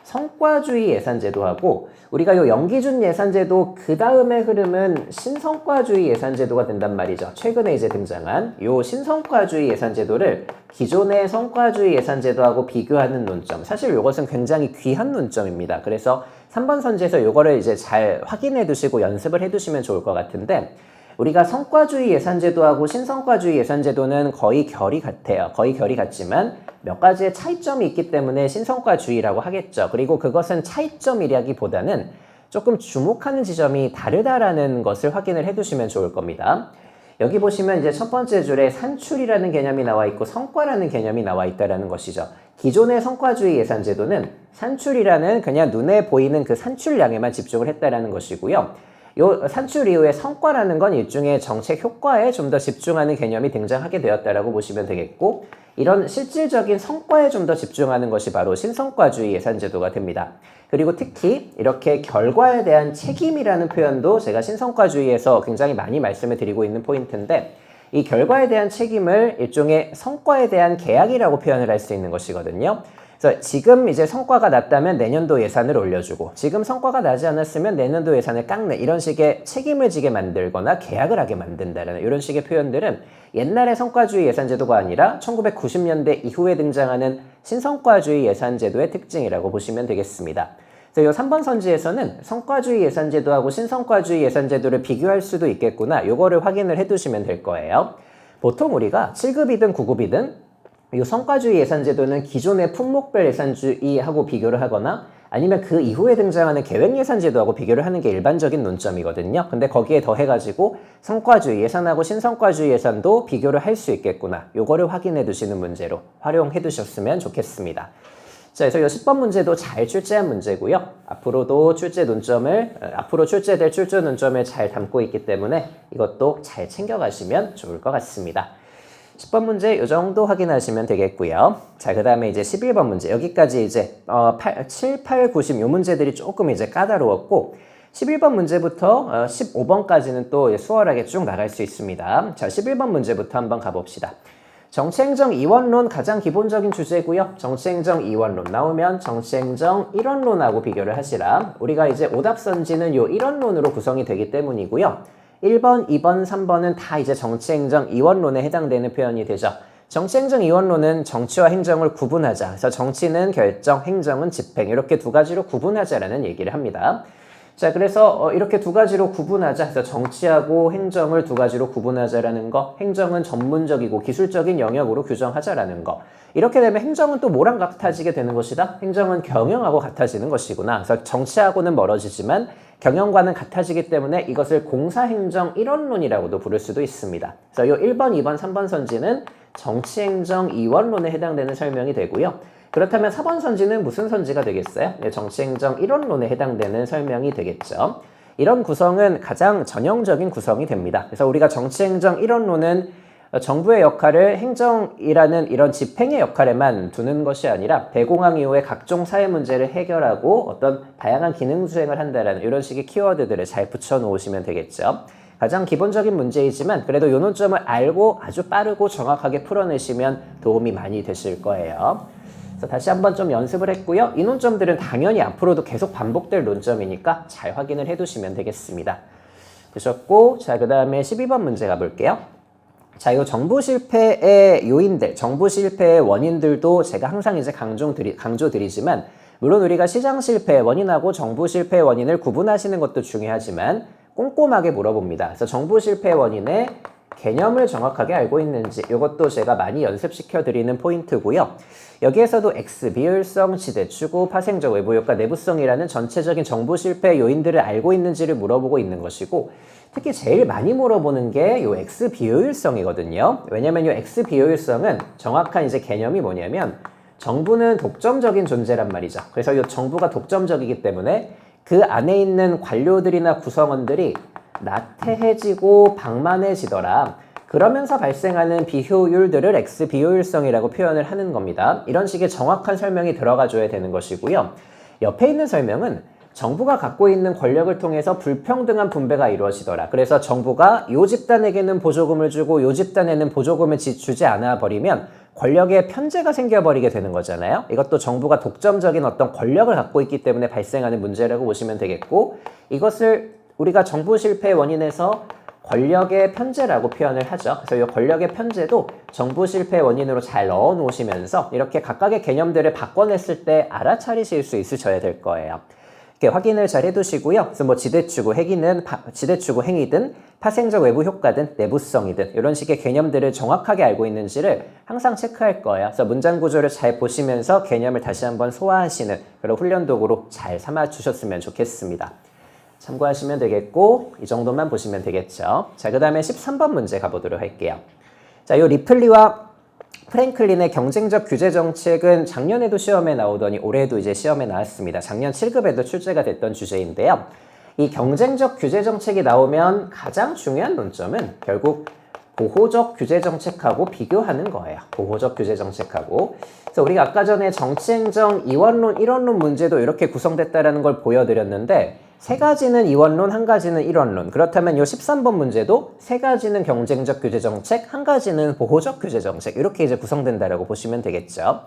성과주의 예산제도하고, 우리가 이 연기준 예산제도 그 다음의 흐름은 신성과주의 예산제도가 된단 말이죠. 최근에 이제 등장한 이 신성과주의 예산제도를 기존의 성과주의 예산제도하고 비교하는 논점, 사실 이것은 굉장히 귀한 논점입니다. 그래서 3번 선지에서 이거를 이제 잘 확인해 두시고 연습을 해 두시면 좋을 것 같은데, 우리가 성과주의 예산제도하고 신성과주의 예산제도는 거의 결이 같아요. 거의 결이 같지만 몇 가지의 차이점이 있기 때문에 신성과주의라고 하겠죠. 그리고 그것은 차이점이라기보다는 조금 주목하는 지점이 다르다라는 것을 확인을 해두시면 좋을 겁니다. 여기 보시면 이제 첫 번째 줄에 산출이라는 개념이 나와 있고 성과라는 개념이 나와 있다라는 것이죠. 기존의 성과주의 예산제도는 산출이라는 그냥 눈에 보이는 그 산출량에만 집중을 했다라는 것이고요. 요 산출 이후에 성과라는 건 일종의 정책 효과에 좀 더 집중하는 개념이 등장하게 되었다라고 보시면 되겠고, 이런 실질적인 성과에 좀 더 집중하는 것이 바로 신성과주의 예산제도가 됩니다. 그리고 특히 이렇게 결과에 대한 책임이라는 표현도 제가 신성과주의에서 굉장히 많이 말씀을 드리고 있는 포인트인데, 이 결과에 대한 책임을 일종의 성과에 대한 계약이라고 표현을 할 수 있는 것이거든요. 그래서 지금 이제 성과가 났다면 내년도 예산을 올려주고, 지금 성과가 나지 않았으면 내년도 예산을 깎는, 이런 식의 책임을 지게 만들거나 계약을 하게 만든다는 이런 식의 표현들은 옛날의 성과주의 예산제도가 아니라 1990년대 이후에 등장하는 신성과주의 예산제도의 특징이라고 보시면 되겠습니다. 그래서 이 3번 선지에서는 성과주의 예산제도하고 신성과주의 예산제도를 비교할 수도 있겠구나. 요거를 확인을 해두시면 될 거예요. 보통 우리가 7급이든 9급이든 이 성과주의 예산제도는 기존의 품목별 예산주의하고 비교를 하거나 아니면 그 이후에 등장하는 계획예산제도하고 비교를 하는 게 일반적인 논점이거든요. 근데 거기에 더해가지고 성과주의 예산하고 신성과주의 예산도 비교를 할 수 있겠구나. 요거를 확인해 두시는 문제로 활용해 두셨으면 좋겠습니다. 자, 그래서 이 10번 문제도 잘 출제한 문제고요. 앞으로도 앞으로 출제될 출제 논점을 잘 담고 있기 때문에 이것도 잘 챙겨가시면 좋을 것 같습니다. 10번 문제 이 정도 확인하시면 되겠고요. 자, 그 다음에 이제 11번 문제. 여기까지 이제 7, 8, 90 요 문제들이 조금 이제 까다로웠고 11번 문제부터 15번까지는 또 수월하게 쭉 나갈 수 있습니다. 자, 11번 문제부터 한번 가봅시다. 정치행정 이원론 가장 기본적인 주제고요. 정치행정 이원론 나오면 정치행정 일원론하고 비교를 하시라. 우리가 이제 오답선지는 요 일원론으로 구성이 되기 때문이고요. 1번, 2번, 3번은 다 이제 정치행정 이원론에 해당되는 표현이 되죠. 정치행정 이원론은 정치와 행정을 구분하자. 그래서 정치는 결정, 행정은 집행 이렇게 두 가지로 구분하자라는 얘기를 합니다. 자, 그래서 이렇게 두 가지로 구분하자. 그래서 정치하고 행정을 두 가지로 구분하자라는 거. 행정은 전문적이고 기술적인 영역으로 규정하자라는 거. 이렇게 되면 행정은 또 뭐랑 같아지게 되는 것이다? 행정은 경영하고 같아지는 것이구나. 그래서 정치하고는 멀어지지만 경영과는 같아지기 때문에 이것을 공사행정 일원론이라고도 부를 수도 있습니다. 그래서 이 1번, 2번, 3번 선지는 정치행정 이원론에 해당되는 설명이 되고요. 그렇다면 4번 선지는 무슨 선지가 되겠어요? 네, 정치행정 일원론에 해당되는 설명이 되겠죠. 이런 구성은 가장 전형적인 구성이 됩니다. 그래서 우리가 정치행정 일원론은 정부의 역할을 행정이라는 이런 집행의 역할에만 두는 것이 아니라 대공황 이후에 각종 사회 문제를 해결하고 어떤 다양한 기능 수행을 한다는 이런 식의 키워드들을 잘 붙여 놓으시면 되겠죠. 가장 기본적인 문제이지만 그래도 이 논점을 알고 아주 빠르고 정확하게 풀어내시면 도움이 많이 되실 거예요. 그래서 다시 한번 좀 연습을 했고요. 이 논점들은 당연히 앞으로도 계속 반복될 논점이니까 잘 확인을 해두시면 되겠습니다. 되셨고, 자, 그 다음에 12번 문제 가볼게요. 자, 이 정부 실패의 요인들, 정부 실패의 원인들도 제가 항상 이제 강조드리지만, 물론 우리가 시장 실패의 원인하고 정부 실패의 원인을 구분하시는 것도 중요하지만, 꼼꼼하게 물어봅니다. 그래서 정부 실패의 원인의 개념을 정확하게 알고 있는지, 이것도 제가 많이 연습시켜 드리는 포인트고요. 여기에서도 X, 비효율성, 지대, 추구, 파생적 외부 효과, 내부성이라는 전체적인 정부 실패 요인들을 알고 있는지를 물어보고 있는 것이고, 특히 제일 많이 물어보는 게 요 X 비효율성이거든요. 왜냐면 요 X 비효율성은 정확한 이제 개념이 뭐냐면 정부는 독점적인 존재란 말이죠. 그래서 요 정부가 독점적이기 때문에 그 안에 있는 관료들이나 구성원들이 나태해지고 방만해지더라. 그러면서 발생하는 비효율들을 X 비효율성이라고 표현을 하는 겁니다. 이런 식의 정확한 설명이 들어가줘야 되는 것이고요. 옆에 있는 설명은 정부가 갖고 있는 권력을 통해서 불평등한 분배가 이루어지더라. 그래서 정부가 요 집단에게는 보조금을 주고 요 집단에는 보조금을 주지 않아 버리면 권력의 편제가 생겨버리게 되는 거잖아요. 이것도 정부가 독점적인 어떤 권력을 갖고 있기 때문에 발생하는 문제라고 보시면 되겠고, 이것을 우리가 정부 실패의 원인에서 권력의 편제라고 표현을 하죠. 그래서 이 권력의 편제도 정부 실패의 원인으로 잘 넣어 놓으시면서 이렇게 각각의 개념들을 바꿔냈을 때 알아차리실 수 있으셔야 될 거예요. 이렇게 확인을 잘 해두시고요. 그래서 뭐 지대추구 행위든 파생적 외부 효과든 내부성이든 이런 식의 개념들을 정확하게 알고 있는지를 항상 체크할 거예요. 그래서 문장 구조를 잘 보시면서 개념을 다시 한번 소화하시는 그런 훈련 도구로 잘 삼아 주셨으면 좋겠습니다. 참고하시면 되겠고, 이 정도만 보시면 되겠죠. 자, 그 다음에 13번 문제 가보도록 할게요. 자, 요 리플리와 프랭클린의 경쟁적 규제 정책은 작년에도 시험에 나오더니 올해도 이제 시험에 나왔습니다. 작년 7급에도 출제가 됐던 주제인데요. 이 경쟁적 규제 정책이 나오면 가장 중요한 논점은 결국 보호적 규제 정책하고 비교하는 거예요. 보호적 규제 정책하고. 그래서 우리가 아까 전에 정치행정 이원론, 일원론 문제도 이렇게 구성됐다는 걸 보여드렸는데 세 가지는 이원론, 한 가지는 일원론. 그렇다면 이 13번 문제도 세 가지는 경쟁적 규제 정책, 한 가지는 보호적 규제 정책. 이렇게 이제 구성된다라고 보시면 되겠죠.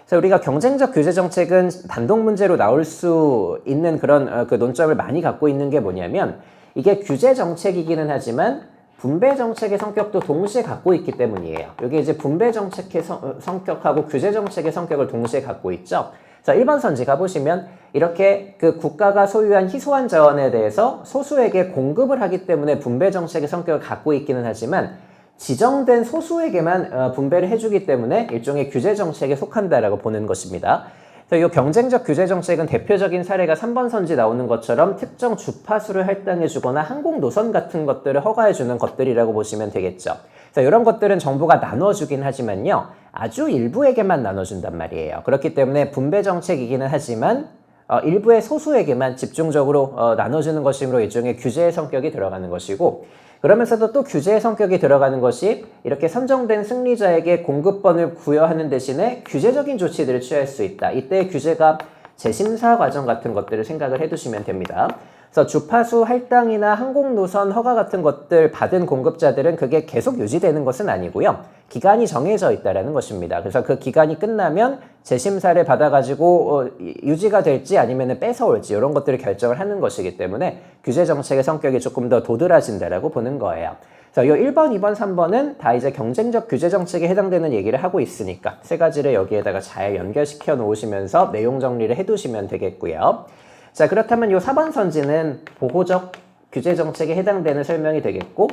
그래서 우리가 경쟁적 규제 정책은 단독 문제로 나올 수 있는 그런 그 논점을 많이 갖고 있는 게 뭐냐면 이게 규제 정책이기는 하지만 분배 정책의 성격도 동시에 갖고 있기 때문이에요. 이게 이제 분배 정책의 성격하고 규제 정책의 성격을 동시에 갖고 있죠. 자, 1번 선지 가보시면 이렇게 그 국가가 소유한 희소한 자원에 대해서 소수에게 공급을 하기 때문에 분배 정책의 성격을 갖고 있기는 하지만 지정된 소수에게만 분배를 해주기 때문에 일종의 규제 정책에 속한다라고 보는 것입니다. 이 경쟁적 규제 정책은 대표적인 사례가 3번 선지 나오는 것처럼 특정 주파수를 할당해주거나 항공 노선 같은 것들을 허가해주는 것들이라고 보시면 되겠죠. 이런 것들은 정부가 나눠주긴 하지만요. 아주 일부에게만 나눠준단 말이에요. 그렇기 때문에 분배 정책이기는 하지만 일부의 소수에게만 집중적으로 나눠주는 것이므로 일종의 규제의 성격이 들어가는 것이고 그러면서도 또 규제의 성격이 들어가는 것이 이렇게 선정된 승리자에게 공급권을 부여하는 대신에 규제적인 조치들을 취할 수 있다. 이때 규제가 재심사 과정 같은 것들을 생각을 해두시면 됩니다. 그래서 주파수 할당이나 항공노선 허가 같은 것들 받은 공급자들은 그게 계속 유지되는 것은 아니고요. 기간이 정해져 있다는 것입니다. 그래서 그 기간이 끝나면 재심사를 받아가지고 유지가 될지 아니면 뺏어올지 이런 것들을 결정을 하는 것이기 때문에 규제 정책의 성격이 조금 더 도드라진다라고 보는 거예요. 그래서 이 1번, 2번, 3번은 다 이제 경쟁적 규제 정책에 해당되는 얘기를 하고 있으니까 세 가지를 여기에다가 잘 연결시켜 놓으시면서 내용 정리를 해두시면 되겠고요. 자, 그렇다면 이 4번 선지는 보호적 규제 정책에 해당되는 설명이 되겠고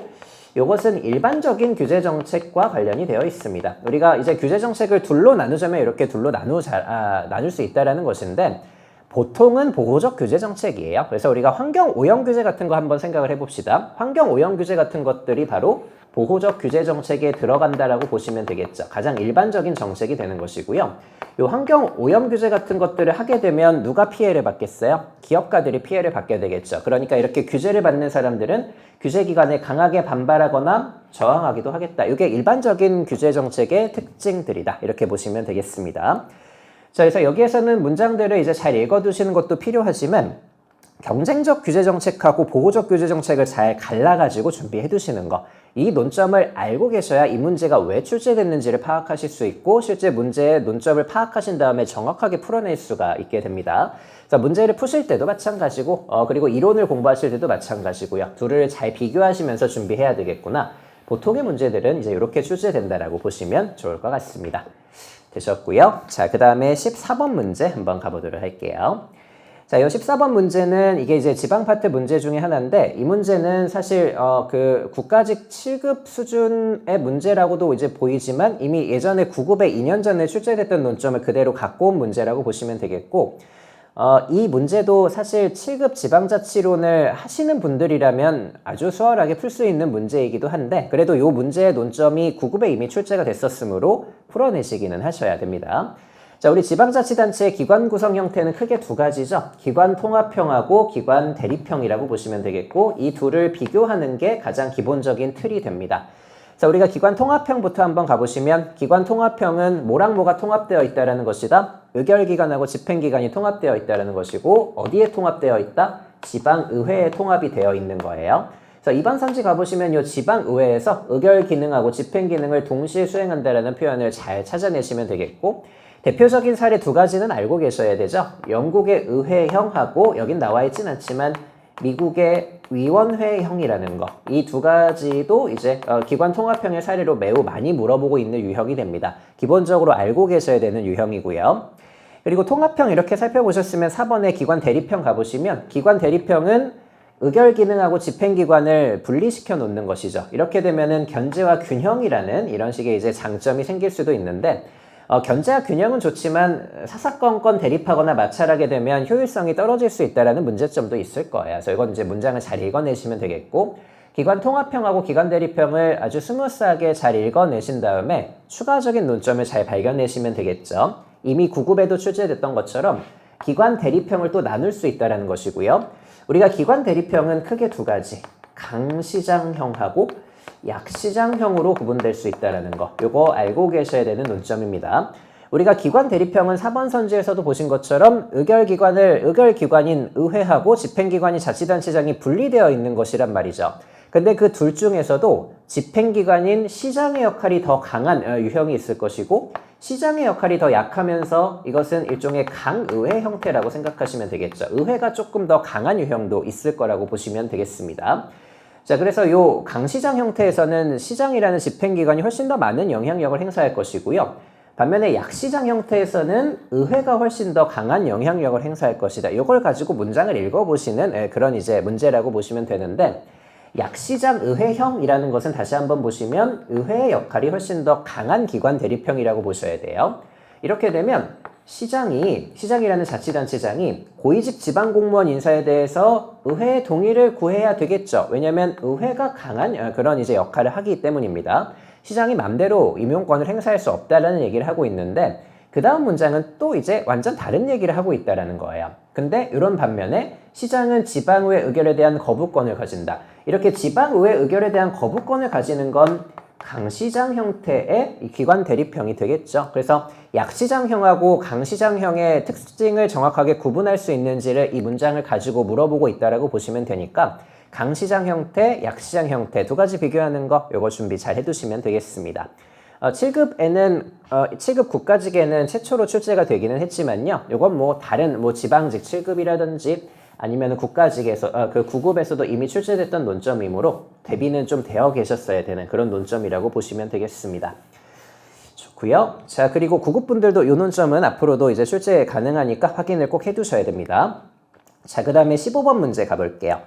이것은 일반적인 규제 정책과 관련이 되어 있습니다. 우리가 이제 규제 정책을 둘로 나누자면 이렇게 둘로 나눌 수 있다는 것인데 보통은 보호적 규제 정책이에요. 그래서 우리가 환경 오염 규제 같은 거 한번 생각을 해봅시다. 환경 오염 규제 같은 것들이 바로 보호적 규제 정책에 들어간다라고 보시면 되겠죠. 가장 일반적인 정책이 되는 것이고요. 이 환경 오염 규제 같은 것들을 하게 되면 누가 피해를 받겠어요? 기업가들이 피해를 받게 되겠죠. 그러니까 이렇게 규제를 받는 사람들은 규제 기관에 강하게 반발하거나 저항하기도 하겠다. 이게 일반적인 규제 정책의 특징들이다. 이렇게 보시면 되겠습니다. 자, 그래서 여기에서는 문장들을 이제 잘 읽어두시는 것도 필요하지만 경쟁적 규제 정책하고 보호적 규제 정책을 잘 갈라가지고 준비해 두시는 거. 이 논점을 알고 계셔야 이 문제가 왜 출제됐는지를 파악하실 수 있고 실제 문제의 논점을 파악하신 다음에 정확하게 풀어낼 수가 있게 됩니다. 자, 문제를 푸실 때도 마찬가지고 그리고 이론을 공부하실 때도 마찬가지고요. 둘을 잘 비교하시면서 준비해야 되겠구나. 보통의 문제들은 이제 이렇게 출제된다라고 보시면 좋을 것 같습니다. 되셨고요. 자, 그 다음에 14번 문제 한번 가보도록 할게요. 자, 이 14번 문제는 이게 이제 지방 파트 문제 중에 하나인데 이 문제는 사실 그 국가직 7급 수준의 문제라고도 이제 보이지만 이미 예전에 9급에 2년 전에 출제됐던 논점을 그대로 갖고 온 문제라고 보시면 되겠고 이 문제도 사실 7급 지방자치론을 하시는 분들이라면 아주 수월하게 풀 수 있는 문제이기도 한데 그래도 이 문제의 논점이 9급에 이미 출제가 됐었으므로 풀어내시기는 하셔야 됩니다. 자, 우리 지방자치단체의 기관 구성 형태는 크게 두 가지죠. 기관 통합형하고 기관 대립형이라고 보시면 되겠고 이 둘을 비교하는 게 가장 기본적인 틀이 됩니다. 자, 우리가 기관 통합형부터 한번 가보시면 기관 통합형은 뭐랑 뭐가 통합되어 있다는 것이다. 의결기관하고 집행기관이 통합되어 있다는 것이고 어디에 통합되어 있다? 지방의회에 통합이 되어 있는 거예요. 그래서 2번 선지 가보시면 이 지방의회에서 의결기능하고 집행기능을 동시에 수행한다는 표현을 잘 찾아내시면 되겠고 대표적인 사례 두 가지는 알고 계셔야 되죠. 영국의 의회형하고 여긴 나와 있진 않지만 미국의 위원회형이라는 거. 이 두 가지도 이제 기관 통합형의 사례로 매우 많이 물어보고 있는 유형이 됩니다. 기본적으로 알고 계셔야 되는 유형이고요. 그리고 통합형 이렇게 살펴보셨으면 4번의 기관 대립형 가보시면 기관 대립형은 의결 기능하고 집행기관을 분리시켜 놓는 것이죠. 이렇게 되면은 견제와 균형이라는 이런 식의 이제 장점이 생길 수도 있는데 견제와 균형은 좋지만 사사건건 대립하거나 마찰하게 되면 효율성이 떨어질 수 있다는 문제점도 있을 거예요. 그래서 이건 이제 문장을 잘 읽어내시면 되겠고 기관 통합형하고 기관 대립형을 아주 스무스하게 잘 읽어내신 다음에 추가적인 논점을 잘 발견내시면 되겠죠. 이미 9급에도 출제됐던 것처럼 기관 대립형을 또 나눌 수 있다는 것이고요. 우리가 기관 대립형은 크게 두 가지, 강시장형하고 약시장형으로 구분될 수 있다는 거. 요거 알고 계셔야 되는 논점입니다. 우리가 기관 대립형은 4번 선지에서도 보신 것처럼 의결기관인 의회하고 집행기관인 자치단체장이 분리되어 있는 것이란 말이죠. 근데 그 둘 중에서도 집행기관인 시장의 역할이 더 강한 유형이 있을 것이고 시장의 역할이 더 약하면서 이것은 일종의 강의회 형태라고 생각하시면 되겠죠. 의회가 조금 더 강한 유형도 있을 거라고 보시면 되겠습니다. 자, 그래서 요 강시장 형태에서는 시장이라는 집행기관이 훨씬 더 많은 영향력을 행사할 것이고요. 반면에 약시장 형태에서는 의회가 훨씬 더 강한 영향력을 행사할 것이다. 이걸 가지고 문장을 읽어보시는 그런 이제 문제라고 보시면 되는데, 약시장 의회형이라는 것은 다시 한번 보시면 의회의 역할이 훨씬 더 강한 기관 대립형이라고 보셔야 돼요. 이렇게 되면 시장이라는 자치단체장이 고위직 지방공무원 인사에 대해서 의회의 동의를 구해야 되겠죠. 왜냐하면 의회가 강한 그런 이제 역할을 하기 때문입니다. 시장이 맘대로 임용권을 행사할 수 없다라는 얘기를 하고 있는데, 그 다음 문장은 또 이제 완전 다른 얘기를 하고 있다라는 거예요. 근데 이런 반면에 시장은 지방의회 의결에 대한 거부권을 가진다. 이렇게 지방의회 의결에 대한 거부권을 가지는 건 강시장 형태의 기관 대립형이 되겠죠. 그래서 약시장형하고 강시장형의 특징을 정확하게 구분할 수 있는지를 이 문장을 가지고 물어보고 있다라고 보시면 되니까, 강시장 형태, 약시장 형태 두 가지 비교하는 거 요거 준비 잘 해두시면 되겠습니다. 7급 국가직에는 최초로 출제가 되기는 했지만요. 요건 뭐 다른 지방직 7급이라든지 아니면 국가직에서 그 9급에서도 이미 출제됐던 논점이므로 대비는 좀 되어 계셨어야 되는 그런 논점이라고 보시면 되겠습니다. 좋고요. 자, 그리고 9급 분들도 이 논점은 앞으로도 이제 출제 가능하니까 확인을 꼭 해두셔야 됩니다. 자, 그 다음에 15번 문제 가볼게요.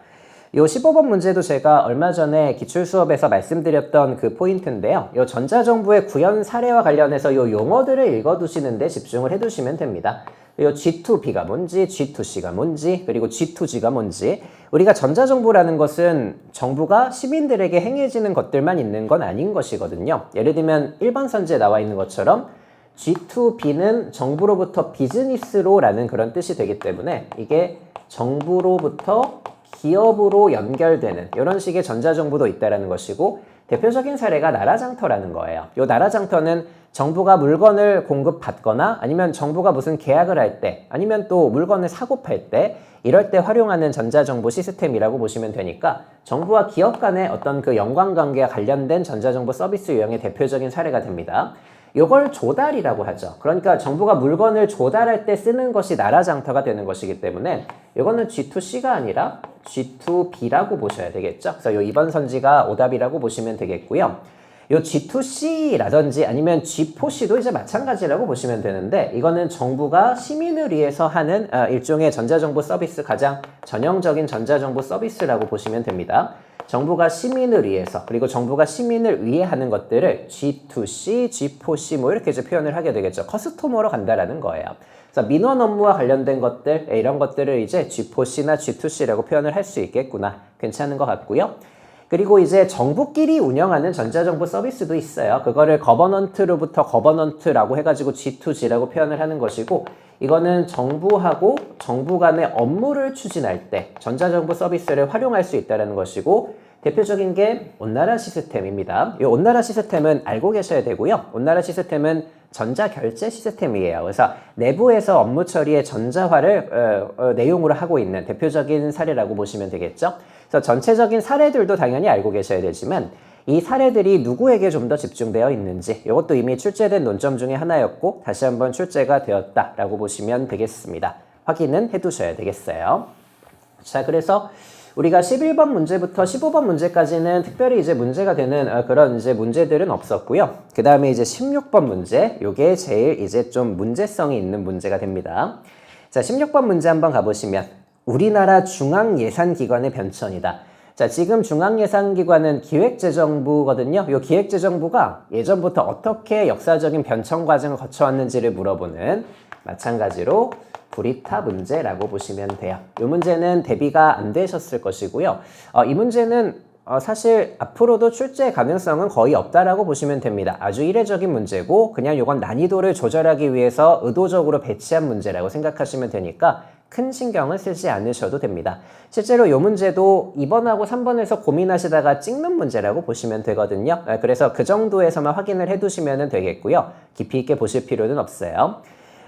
요 15번 문제도 제가 얼마 전에 기출수업에서 말씀드렸던 그 포인트인데요. 요 전자정부의 구현 사례와 관련해서 요 용어들을 읽어두시는데 집중을 해두시면 됩니다. 요 G2B가 뭔지, G2C가 뭔지, 그리고 G2G가 뭔지. 우리가 전자정부라는 것은 정부가 시민들에게 행해지는 것들만 있는 건 아닌 것이거든요. 예를 들면 1번 선지에 나와 있는 것처럼 G2B는 정부로부터 비즈니스로라는 그런 뜻이 되기 때문에 이게 정부로부터 기업으로 연결되는 이런 식의 전자정부도 있다는 것이고, 대표적인 사례가 나라장터라는 거예요. 이 나라장터는 정부가 물건을 공급받거나 아니면 정부가 무슨 계약을 할 때 아니면 또 물건을 사고 팔 때 이럴 때 활용하는 전자정부 시스템이라고 보시면 되니까, 정부와 기업 간의 어떤 그 연관관계와 관련된 전자정부 서비스 유형의 대표적인 사례가 됩니다. 이걸 조달이라고 하죠. 그러니까 정부가 물건을 조달할 때 쓰는 것이 나라장터가 되는 것이기 때문에 이거는 G2C가 아니라 G2B라고 보셔야 되겠죠. 그래서 요 2번 선지가 오답이라고 보시면 되겠고요. 요 G2C라든지 아니면 G4C도 이제 마찬가지라고 보시면 되는데, 이거는 정부가 시민을 위해서 하는 일종의 전자정부 서비스, 가장 전형적인 전자정부 서비스라고 보시면 됩니다. 정부가 시민을 위해서, 그리고 정부가 시민을 위해 하는 것들을 G2C, G4C 뭐 이렇게 이제 표현을 하게 되겠죠. 커스토머로 간다라는 거예요. 그래서 민원 업무와 관련된 것들, 이런 것들을 이제 G4C나 G2C라고 표현을 할 수 있겠구나. 괜찮은 것 같고요. 그리고 이제 정부끼리 운영하는 전자정부 서비스도 있어요. 그거를 거버넌트로부터 거버넌트라고 해가지고 G2G라고 표현을 하는 것이고, 이거는 정부하고 정부 간의 업무를 추진할 때 전자정부 서비스를 활용할 수 있다는 것이고, 대표적인 게 온나라 시스템입니다. 이 온나라 시스템은 알고 계셔야 되고요. 온나라 시스템은 전자결제 시스템이에요. 그래서 내부에서 업무 처리의 전자화를 내용으로 하고 있는 대표적인 사례라고 보시면 되겠죠. 그래서 전체적인 사례들도 당연히 알고 계셔야 되지만, 이 사례들이 누구에게 좀 더 집중되어 있는지 이것도 이미 출제된 논점 중에 하나였고 다시 한번 출제가 되었다라고 보시면 되겠습니다. 확인은 해두셔야 되겠어요. 자, 그래서 우리가 11번 문제부터 15번 문제까지는 특별히 이제 문제가 되는 그런 이제 문제들은 없었고요. 그 다음에 이제 16번 문제, 요게 제일 이제 좀 문제성이 있는 문제가 됩니다. 자, 16번 문제 한번 가보시면, 우리나라 중앙예산기관의 변천이다. 자, 지금 중앙예산기관은 기획재정부거든요. 이 기획재정부가 예전부터 어떻게 역사적인 변천 과정을 거쳐왔는지를 물어보는, 마찬가지로 구리타 문제라고 보시면 돼요. 이 문제는 대비가 안 되셨을 것이고요. 이 문제는 사실 앞으로도 출제 가능성은 거의 없다라고 보시면 됩니다. 아주 이례적인 문제고 그냥 이건 난이도를 조절하기 위해서 의도적으로 배치한 문제라고 생각하시면 되니까 큰 신경을 쓰지 않으셔도 됩니다. 실제로 이 문제도 2번하고 3번에서 고민하시다가 찍는 문제라고 보시면 되거든요. 그래서 그 정도에서만 확인을 해두시면 되겠고요. 깊이 있게 보실 필요는 없어요.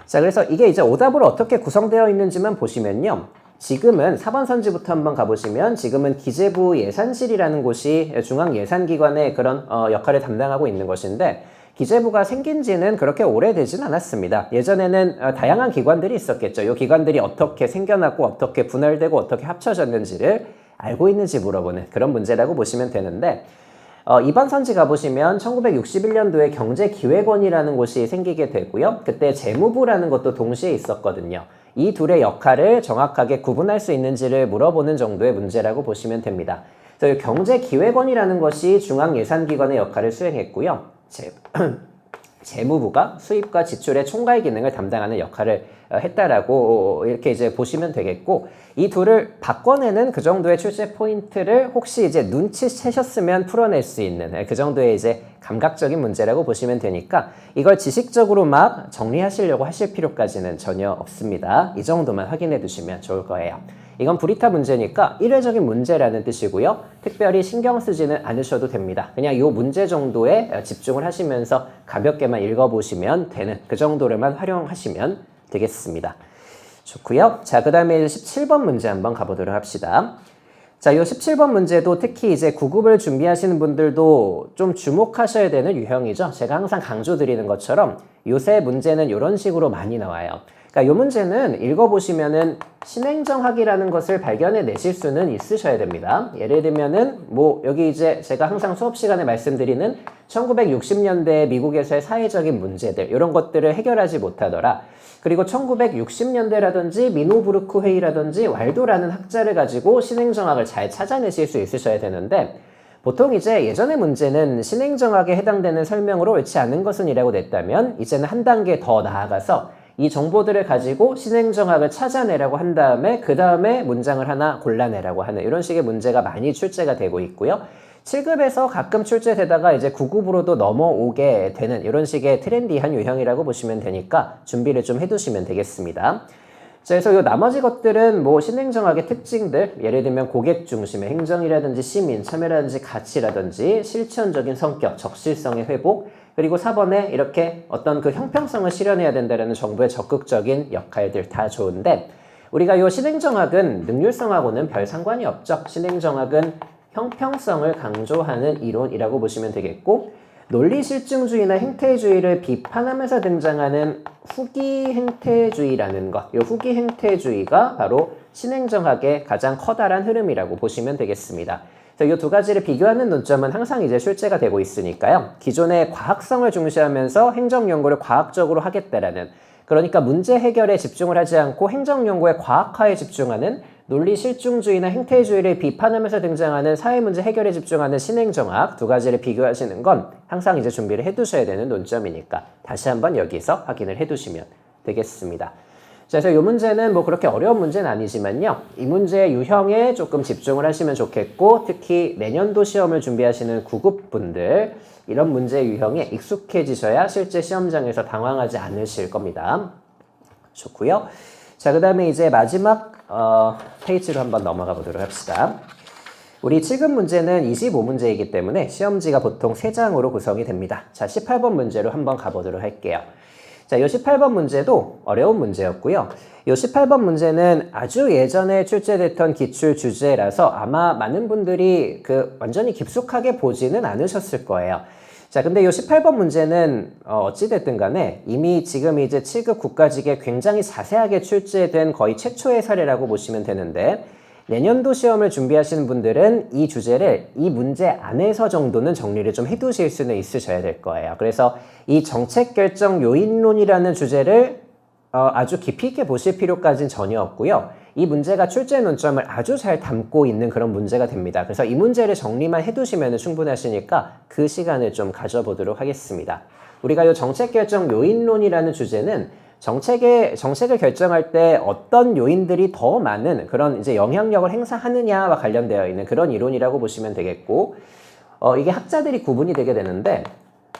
자, 그래서 이게 이제 오답으로 어떻게 구성되어 있는지만 보시면요. 지금은 4번 선지부터 한번 가보시면, 지금은 기재부 예산실이라는 곳이 중앙예산기관의 그런 역할을 담당하고 있는 것인데, 기재부가 생긴 지는 그렇게 오래되진 않았습니다. 예전에는 다양한 기관들이 있었겠죠. 이 기관들이 어떻게 생겨났고 어떻게 분할되고 어떻게 합쳐졌는지를 알고 있는지 물어보는 그런 문제라고 보시면 되는데, 이번 선지 가보시면 1961년도에 경제기획원이라는 곳이 생기게 되고요. 그때 재무부라는 것도 동시에 있었거든요. 이 둘의 역할을 정확하게 구분할 수 있는지를 물어보는 정도의 문제라고 보시면 됩니다. 그래서 경제기획원이라는 것이 중앙예산기관의 역할을 수행했고요. 재무부가 수입과 지출의 총괄 기능을 담당하는 역할을 했다라고 이렇게 이제 보시면 되겠고, 이 둘을 바꿔내는 그 정도의 출제 포인트를 혹시 이제 눈치채셨으면 풀어낼 수 있는 그 정도의 이제 감각적인 문제라고 보시면 되니까 이걸 지식적으로 막 정리하시려고 하실 필요까지는 전혀 없습니다. 이 정도만 확인해 두시면 좋을 거예요. 이건 불이타 문제니까 일회적인 문제라는 뜻이고요. 특별히 신경 쓰지는 않으셔도 됩니다. 그냥 이 문제 정도에 집중을 하시면서 가볍게만 읽어보시면 되는 그 정도를만 활용하시면 되겠습니다. 좋고요. 자, 그 다음에 17번 문제 한번 가보도록 합시다. 자, 이 17번 문제도 특히 이제 9급을 준비하시는 분들도 좀 주목하셔야 되는 유형이죠. 제가 항상 강조드리는 것처럼 요새 문제는 이런 식으로 많이 나와요. 그러니까 이 문제는 읽어보시면은 신행정학이라는 것을 발견해 내실 수는 있으셔야 됩니다. 예를 들면은 뭐 여기 이제 제가 항상 수업 시간에 말씀드리는 1960년대 미국에서의 사회적인 문제들 이런 것들을 해결하지 못하더라. 그리고 1960년대라든지 미노부르크 회의라든지 왈도라는 학자를 가지고 신행정학을 잘 찾아내실 수 있으셔야 되는데, 보통 이제 예전의 문제는 신행정학에 해당되는 설명으로 옳지 않은 것은 이라고 냈다면 이제는 한 단계 더 나아가서 이 정보들을 가지고 신행정학을 찾아내라고 한 다음에 그 다음에 문장을 하나 골라내라고 하는 이런 식의 문제가 많이 출제가 되고 있고요. 7급에서 가끔 출제되다가 이제 9급으로도 넘어오게 되는 이런 식의 트렌디한 유형이라고 보시면 되니까 준비를 좀 해두시면 되겠습니다. 자, 그래서 이 나머지 것들은 뭐 신행정학의 특징들, 예를 들면 고객 중심의 행정이라든지 시민, 참여라든지 가치라든지 실천적인 성격, 적실성의 회복, 그리고 4번에 이렇게 어떤 그 형평성을 실현해야 된다는 정부의 적극적인 역할들 다 좋은데, 우리가 이 신행정학은 능률성하고는 별 상관이 없죠. 신행정학은 형평성을 강조하는 이론이라고 보시면 되겠고, 논리실증주의나 행태주의를 비판하면서 등장하는 후기 행태주의라는 것, 이 후기 행태주의가 바로 신행정학의 가장 커다란 흐름이라고 보시면 되겠습니다. 이 두 가지를 비교하는 논점은 항상 이제 출제가 되고 있으니까요. 기존의 과학성을 중시하면서 행정연구를 과학적으로 하겠다라는, 그러니까 문제 해결에 집중을 하지 않고 행정연구의 과학화에 집중하는 논리실증주의나 행태주의를 비판하면서 등장하는 사회문제 해결에 집중하는 신행정학 두 가지를 비교하시는 건 항상 이제 준비를 해두셔야 되는 논점이니까 다시 한번 여기서 확인을 해두시면 되겠습니다. 자, 그래서 이 문제는 뭐 그렇게 어려운 문제는 아니지만요. 이 문제의 유형에 조금 집중을 하시면 좋겠고, 특히 내년도 시험을 준비하시는 9급 분들 이런 문제 유형에 익숙해지셔야 실제 시험장에서 당황하지 않으실 겁니다. 좋고요. 자, 그 다음에 이제 마지막 페이지로 한번 넘어가 보도록 합시다. 우리 7급 문제는 25문제이기 때문에 시험지가 보통 3장으로 구성이 됩니다. 자, 18번 문제로 한번 가보도록 할게요. 자, 이 18번 문제도 어려운 문제였고요. 이 18번 문제는 아주 예전에 출제됐던 기출 주제라서 아마 많은 분들이 완전히 깊숙하게 보지는 않으셨을 거예요. 자, 근데 이 18번 문제는 어찌됐든 간에 이미 지금 이제 7급 국가직에 굉장히 자세하게 출제된 거의 최초의 사례라고 보시면 되는데, 내년도 시험을 준비하시는 분들은 이 주제를 이 문제 안에서 정도는 정리를 좀 해두실 수는 있으셔야 될 거예요. 그래서 이 정책결정 요인론이라는 주제를 아주 깊이 있게 보실 필요까지는 전혀 없고요. 이 문제가 출제 논점을 아주 잘 담고 있는 그런 문제가 됩니다. 그래서 이 문제를 정리만 해두시면 충분하시니까 그 시간을 좀 가져보도록 하겠습니다. 우리가 이 정책결정 요인론이라는 주제는 정책을 결정할 때 어떤 요인들이 더 많은 그런 이제 영향력을 행사하느냐와 관련되어 있는 그런 이론이라고 보시면 되겠고, 이게 학자들이 구분이 되게 되는데,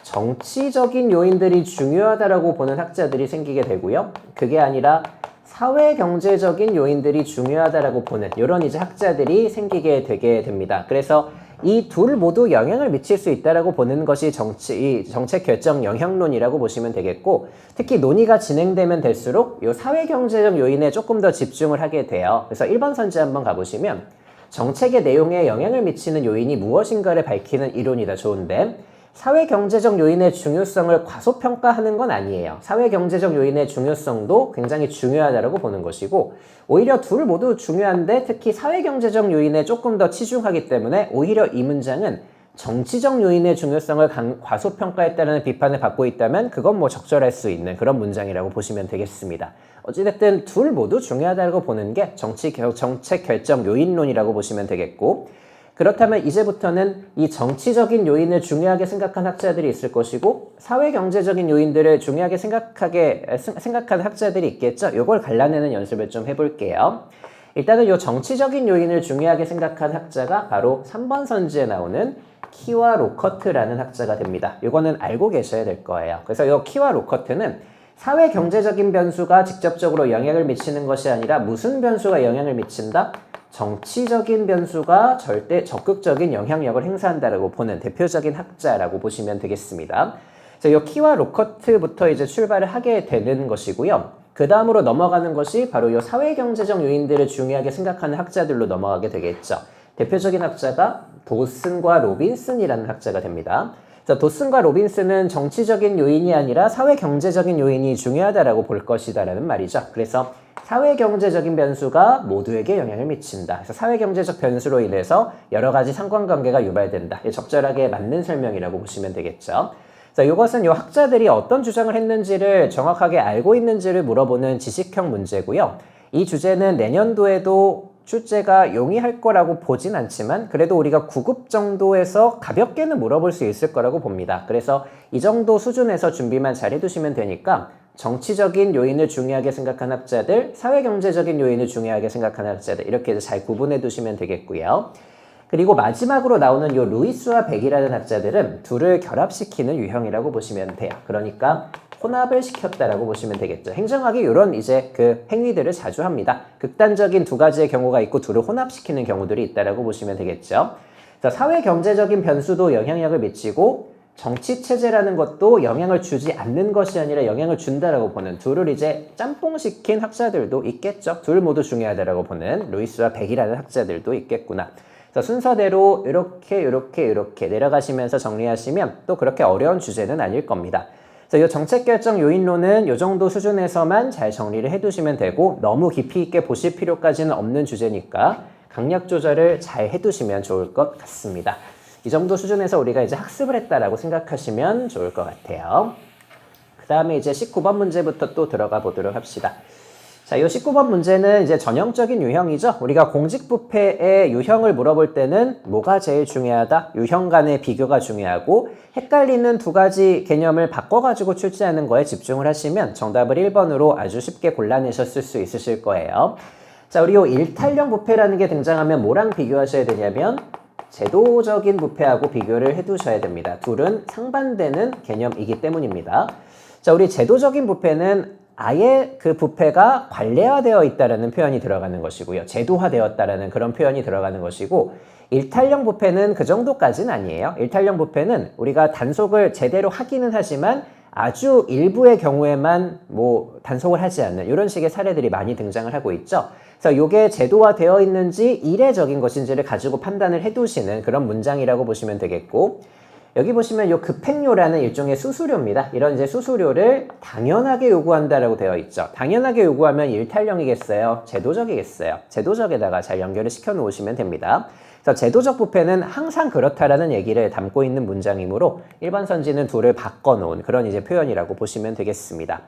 정치적인 요인들이 중요하다라고 보는 학자들이 생기게 되고요. 그게 아니라 사회 경제적인 요인들이 중요하다라고 보는 이런 이제 학자들이 생기게 되게 됩니다. 그래서 이 둘 모두 영향을 미칠 수 있다라고 보는 것이 정책 결정 영향론이라고 보시면 되겠고, 특히 논의가 진행되면 될수록 이 사회 경제적 요인에 조금 더 집중을 하게 돼요. 그래서 1번 선지 한번 가보시면 정책의 내용에 영향을 미치는 요인이 무엇인가를 밝히는 이론이다. 좋은데, 사회경제적 요인의 중요성을 과소평가하는 건 아니에요. 사회경제적 요인의 중요성도 굉장히 중요하다고 보는 것이고, 오히려 둘 모두 중요한데 특히 사회경제적 요인에 조금 더 치중하기 때문에 오히려 이 문장은 정치적 요인의 중요성을 과소평가했다는 비판을 받고 있다면 그건 뭐 적절할 수 있는 그런 문장이라고 보시면 되겠습니다. 어찌됐든 둘 모두 중요하다고 보는 게 정책 결정 요인론이라고 보시면 되겠고, 그렇다면 이제부터는 이 정치적인 요인을 중요하게 생각한 학자들이 있을 것이고 사회경제적인 요인들을 중요하게 생각하는 학자들이 있겠죠. 이걸 갈라내는 연습을 좀 해볼게요. 일단은 이 정치적인 요인을 중요하게 생각한 학자가 바로 3번 선지에 나오는 키와 로커트라는 학자가 됩니다. 이거는 알고 계셔야 될 거예요. 그래서 이 키와 로커트는 사회 경제적인 변수가 직접적으로 영향을 미치는 것이 아니라 무슨 변수가 영향을 미친다? 정치적인 변수가 적극적인 영향력을 행사한다라고 보는 대표적인 학자라고 보시면 되겠습니다. 그래서 이 키와 로커트부터 이제 출발을 하게 되는 것이고요. 그 다음으로 넘어가는 것이 바로 이 사회 경제적 요인들을 중요하게 생각하는 학자들로 넘어가게 되겠죠. 대표적인 학자가 도슨과 로빈슨이라는 학자가 됩니다. 자, 도슨과 로빈슨은 정치적인 요인이 아니라 사회 경제적인 요인이 중요하다라고 볼 것이다라는 말이죠. 그래서 사회 경제적인 변수가 모두에게 영향을 미친다. 그래서 사회 경제적 변수로 인해서 여러 가지 상관관계가 유발된다. 적절하게 맞는 설명이라고 보시면 되겠죠. 자, 이것은 이 학자들이 어떤 주장을 했는지를 정확하게 알고 있는지를 물어보는 지식형 문제고요. 이 주제는 내년도에도 출제가 용이할 거라고 보진 않지만 그래도 우리가 9급 정도에서 가볍게는 물어볼 수 있을 거라고 봅니다. 그래서 이 정도 수준에서 준비만 잘 해두시면 되니까 정치적인 요인을 중요하게 생각하는 학자들, 사회경제적인 요인을 중요하게 생각하는 학자들 이렇게 잘 구분해 두시면 되겠고요. 그리고 마지막으로 나오는 요 루이스와 백이라는 학자들은 둘을 결합시키는 유형이라고 보시면 돼요. 그러니까 혼합을 시켰다라고 보시면 되겠죠. 행정학이 이런 이제 그 행위들을 자주 합니다. 극단적인 두 가지의 경우가 있고 둘을 혼합시키는 경우들이 있다라고 보시면 되겠죠. 자, 사회 경제적인 변수도 영향력을 미치고 정치 체제라는 것도 영향을 주지 않는 것이 아니라 영향을 준다라고 보는 둘을 이제 짬뽕시킨 학자들도 있겠죠. 둘 모두 중요하다라고 보는 루이스와 백이라는 학자들도 있겠구나. 자, 순서대로 이렇게 내려가시면서 정리하시면 또 그렇게 어려운 주제는 아닐 겁니다. 이 정책 결정 요인론은 이 정도 수준에서만 잘 정리를 해두시면 되고 너무 깊이 있게 보실 필요까지는 없는 주제니까 강약 조절을 잘 해두시면 좋을 것 같습니다. 이 정도 수준에서 우리가 이제 학습을 했다라고 생각하시면 좋을 것 같아요. 그 다음에 이제 19번 문제부터 또 들어가 보도록 합시다. 자, 이 19번 문제는 이제 전형적인 유형이죠. 우리가 공직부패의 유형을 물어볼 때는 뭐가 제일 중요하다? 유형 간의 비교가 중요하고 헷갈리는 두 가지 개념을 바꿔가지고 출제하는 거에 집중을 하시면 정답을 1번으로 아주 쉽게 골라내셨을 수 있으실 거예요. 자, 우리 이 일탈형 부패라는 게 등장하면 뭐랑 비교하셔야 되냐면 제도적인 부패하고 비교를 해두셔야 됩니다. 둘은 상반되는 개념이기 때문입니다. 자, 우리 제도적인 부패는 아예 그 부패가 관례화되어 있다라는 표현이 들어가는 것이고요. 제도화되었다라는 그런 표현이 들어가는 것이고 일탈형 부패는 그 정도까지는 아니에요. 일탈형 부패는 우리가 단속을 제대로 하기는 하지만 아주 일부의 경우에만 뭐 단속을 하지 않는 이런 식의 사례들이 많이 등장을 하고 있죠. 그래서 이게 제도화되어 있는지 이례적인 것인지를 가지고 판단을 해두시는 그런 문장이라고 보시면 되겠고 여기 보시면 이 급행료라는 일종의 수수료입니다. 이런 이제 수수료를 당연하게 요구한다라고 되어 있죠. 당연하게 요구하면 일탈형이겠어요? 제도적이겠어요? 제도적에다가 잘 연결을 시켜 놓으시면 됩니다. 그래서 제도적 부패는 항상 그렇다라는 얘기를 담고 있는 문장이므로 일반 선지는 둘을 바꿔놓은 그런 이제 표현이라고 보시면 되겠습니다.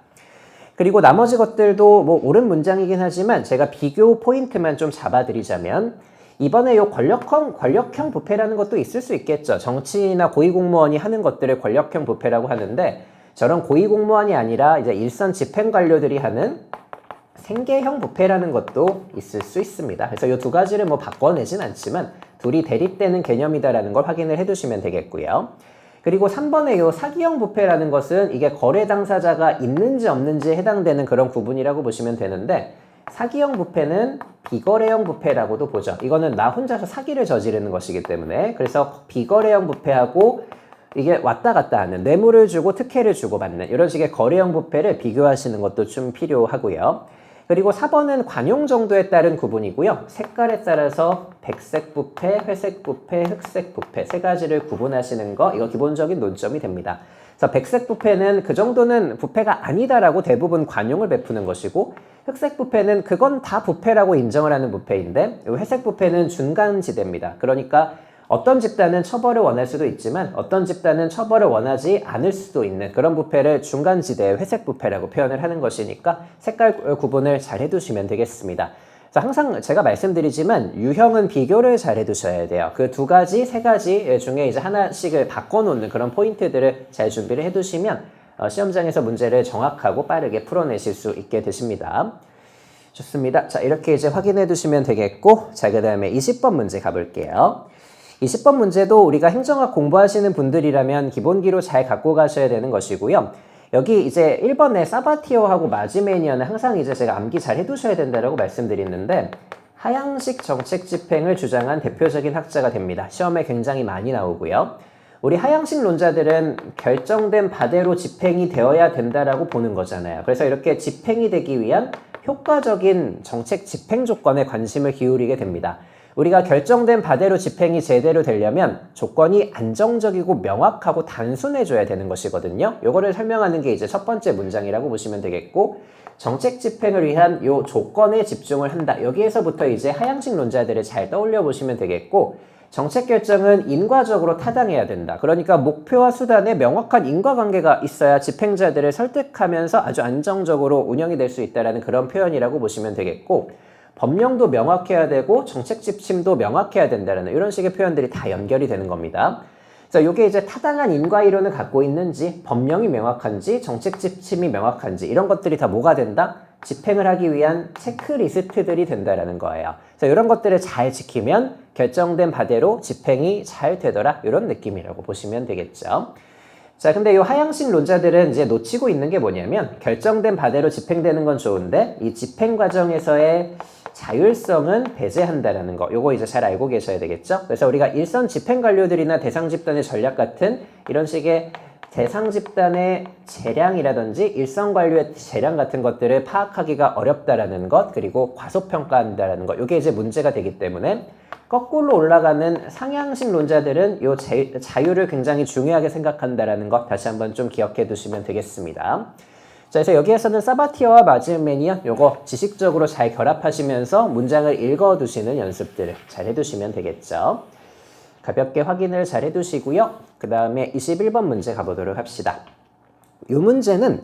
그리고 나머지 것들도 뭐 옳은 문장이긴 하지만 제가 비교 포인트만 좀 잡아드리자면 이번에 요 권력형 부패라는 것도 있을 수 있겠죠. 정치나 고위공무원이 하는 것들을 권력형 부패라고 하는데 저런 고위공무원이 아니라 이제 일선 집행관료들이 하는 생계형 부패라는 것도 있을 수 있습니다. 그래서 이 두 가지를 뭐 바꿔내진 않지만 둘이 대립되는 개념이다라는 걸 확인을 해두시면 되겠고요. 그리고 3번의 요 사기형 부패라는 것은 이게 거래 당사자가 있는지 없는지에 해당되는 그런 구분이라고 보시면 되는데 사기형 부패는 비거래형 부패라고도 보죠. 이거는 나 혼자서 사기를 저지르는 것이기 때문에 그래서 비거래형 부패하고 이게 왔다 갔다 하는 뇌물을 주고 특혜를 주고받는 이런 식의 거래형 부패를 비교하시는 것도 좀 필요하고요. 그리고 4번은 관용 정도에 따른 구분이고요. 색깔에 따라서 백색 부패, 회색 부패, 흑색 부패 세 가지를 구분하시는 거 이거 기본적인 논점이 됩니다. 그래서 백색 부패는 그 정도는 부패가 아니다라고 대부분 관용을 베푸는 것이고 흑색 부패는 그건 다 부패라고 인정을 하는 부패인데 회색 부패는 중간지대입니다. 그러니까 어떤 집단은 처벌을 원할 수도 있지만 어떤 집단은 처벌을 원하지 않을 수도 있는 그런 부패를 중간지대의 회색 부패라고 표현을 하는 것이니까 색깔 구분을 잘 해두시면 되겠습니다. 항상 제가 말씀드리지만 유형은 비교를 잘 해두셔야 돼요. 그 두 가지, 세 가지 중에 이제 하나씩을 바꿔놓는 그런 포인트들을 잘 준비를 해두시면 시험장에서 문제를 정확하고 빠르게 풀어내실 수 있게 되십니다. 좋습니다. 자, 이렇게 이제 확인해 두시면 되겠고, 자, 그 다음에 20번 문제 가볼게요. 20번 문제도 우리가 행정학 공부하시는 분들이라면 기본기로 잘 갖고 가셔야 되는 것이고요. 여기 이제 1번에 사바티어하고 마지메니어는 항상 이제 제가 암기 잘 해두셔야 된다고 말씀드리는데, 하향식 정책 집행을 주장한 대표적인 학자가 됩니다. 시험에 굉장히 많이 나오고요. 우리 하향식 론자들은 결정된 바대로 집행이 되어야 된다라고 보는 거잖아요. 그래서 이렇게 집행이 되기 위한 효과적인 정책 집행 조건에 관심을 기울이게 됩니다. 우리가 결정된 바대로 집행이 제대로 되려면 조건이 안정적이고 명확하고 단순해져야 되는 것이거든요. 요거를 설명하는 게 이제 첫 번째 문장이라고 보시면 되겠고, 정책 집행을 위한 요 조건에 집중을 한다. 여기에서부터 이제 하향식 론자들을 잘 떠올려 보시면 되겠고, 정책 결정은 인과적으로 타당해야 된다. 그러니까 목표와 수단에 명확한 인과관계가 있어야 집행자들을 설득하면서 아주 안정적으로 운영이 될 수 있다는 그런 표현이라고 보시면 되겠고, 법령도 명확해야 되고 정책 지침도 명확해야 된다는 이런 식의 표현들이 다 연결이 되는 겁니다. 그래서 이게 이제 타당한 인과 이론을 갖고 있는지, 법령이 명확한지, 정책 지침이 명확한지 이런 것들이 다 뭐가 된다? 집행을 하기 위한 체크리스트들이 된다라는 거예요. 그래서 이런 것들을 잘 지키면 결정된 바대로 집행이 잘 되더라, 이런 느낌이라고 보시면 되겠죠. 자, 근데 이 하향식 론자들은 이제 놓치고 있는 게 뭐냐면, 결정된 바대로 집행되는 건 좋은데 이 집행 과정에서의 자율성은 배제한다라는 거, 요거 이제 잘 알고 계셔야 되겠죠. 그래서 우리가 일선 집행 관료들이나 대상 집단의 전략 같은 이런 식의 대상 집단의 재량이라든지 일선 관료의 재량 같은 것들을 파악하기가 어렵다라는 것, 그리고 과소평가한다라는 것, 요게 이제 문제가 되기 때문에 거꾸로 올라가는 상향식 론자들은 요 자유를 굉장히 중요하게 생각한다라는 것 다시 한번 좀 기억해 두시면 되겠습니다. 자, 그래서 여기에서는 사바티어와 마지메니어 요거 지식적으로 잘 결합하시면서 문장을 읽어 두시는 연습들을 잘 해두시면 되겠죠. 가볍게 확인을 잘 해두시고요. 그 다음에 21번 문제 가보도록 합시다. 이 문제는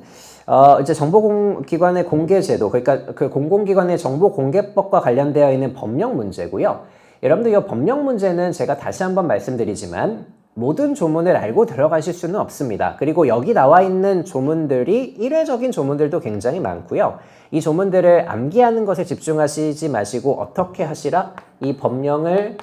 이제 정보기관의 공개제도, 그러니까 그 공공기관의 정보공개법과 관련되어 있는 법령 문제고요. 여러분들 이 법령 문제는 제가 다시 한번 말씀드리지만 모든 조문을 알고 들어가실 수는 없습니다. 그리고 여기 나와 있는 조문들이 일회적인 조문들도 굉장히 많고요. 이 조문들을 암기하는 것에 집중하시지 마시고 어떻게 하시라? 이 법령을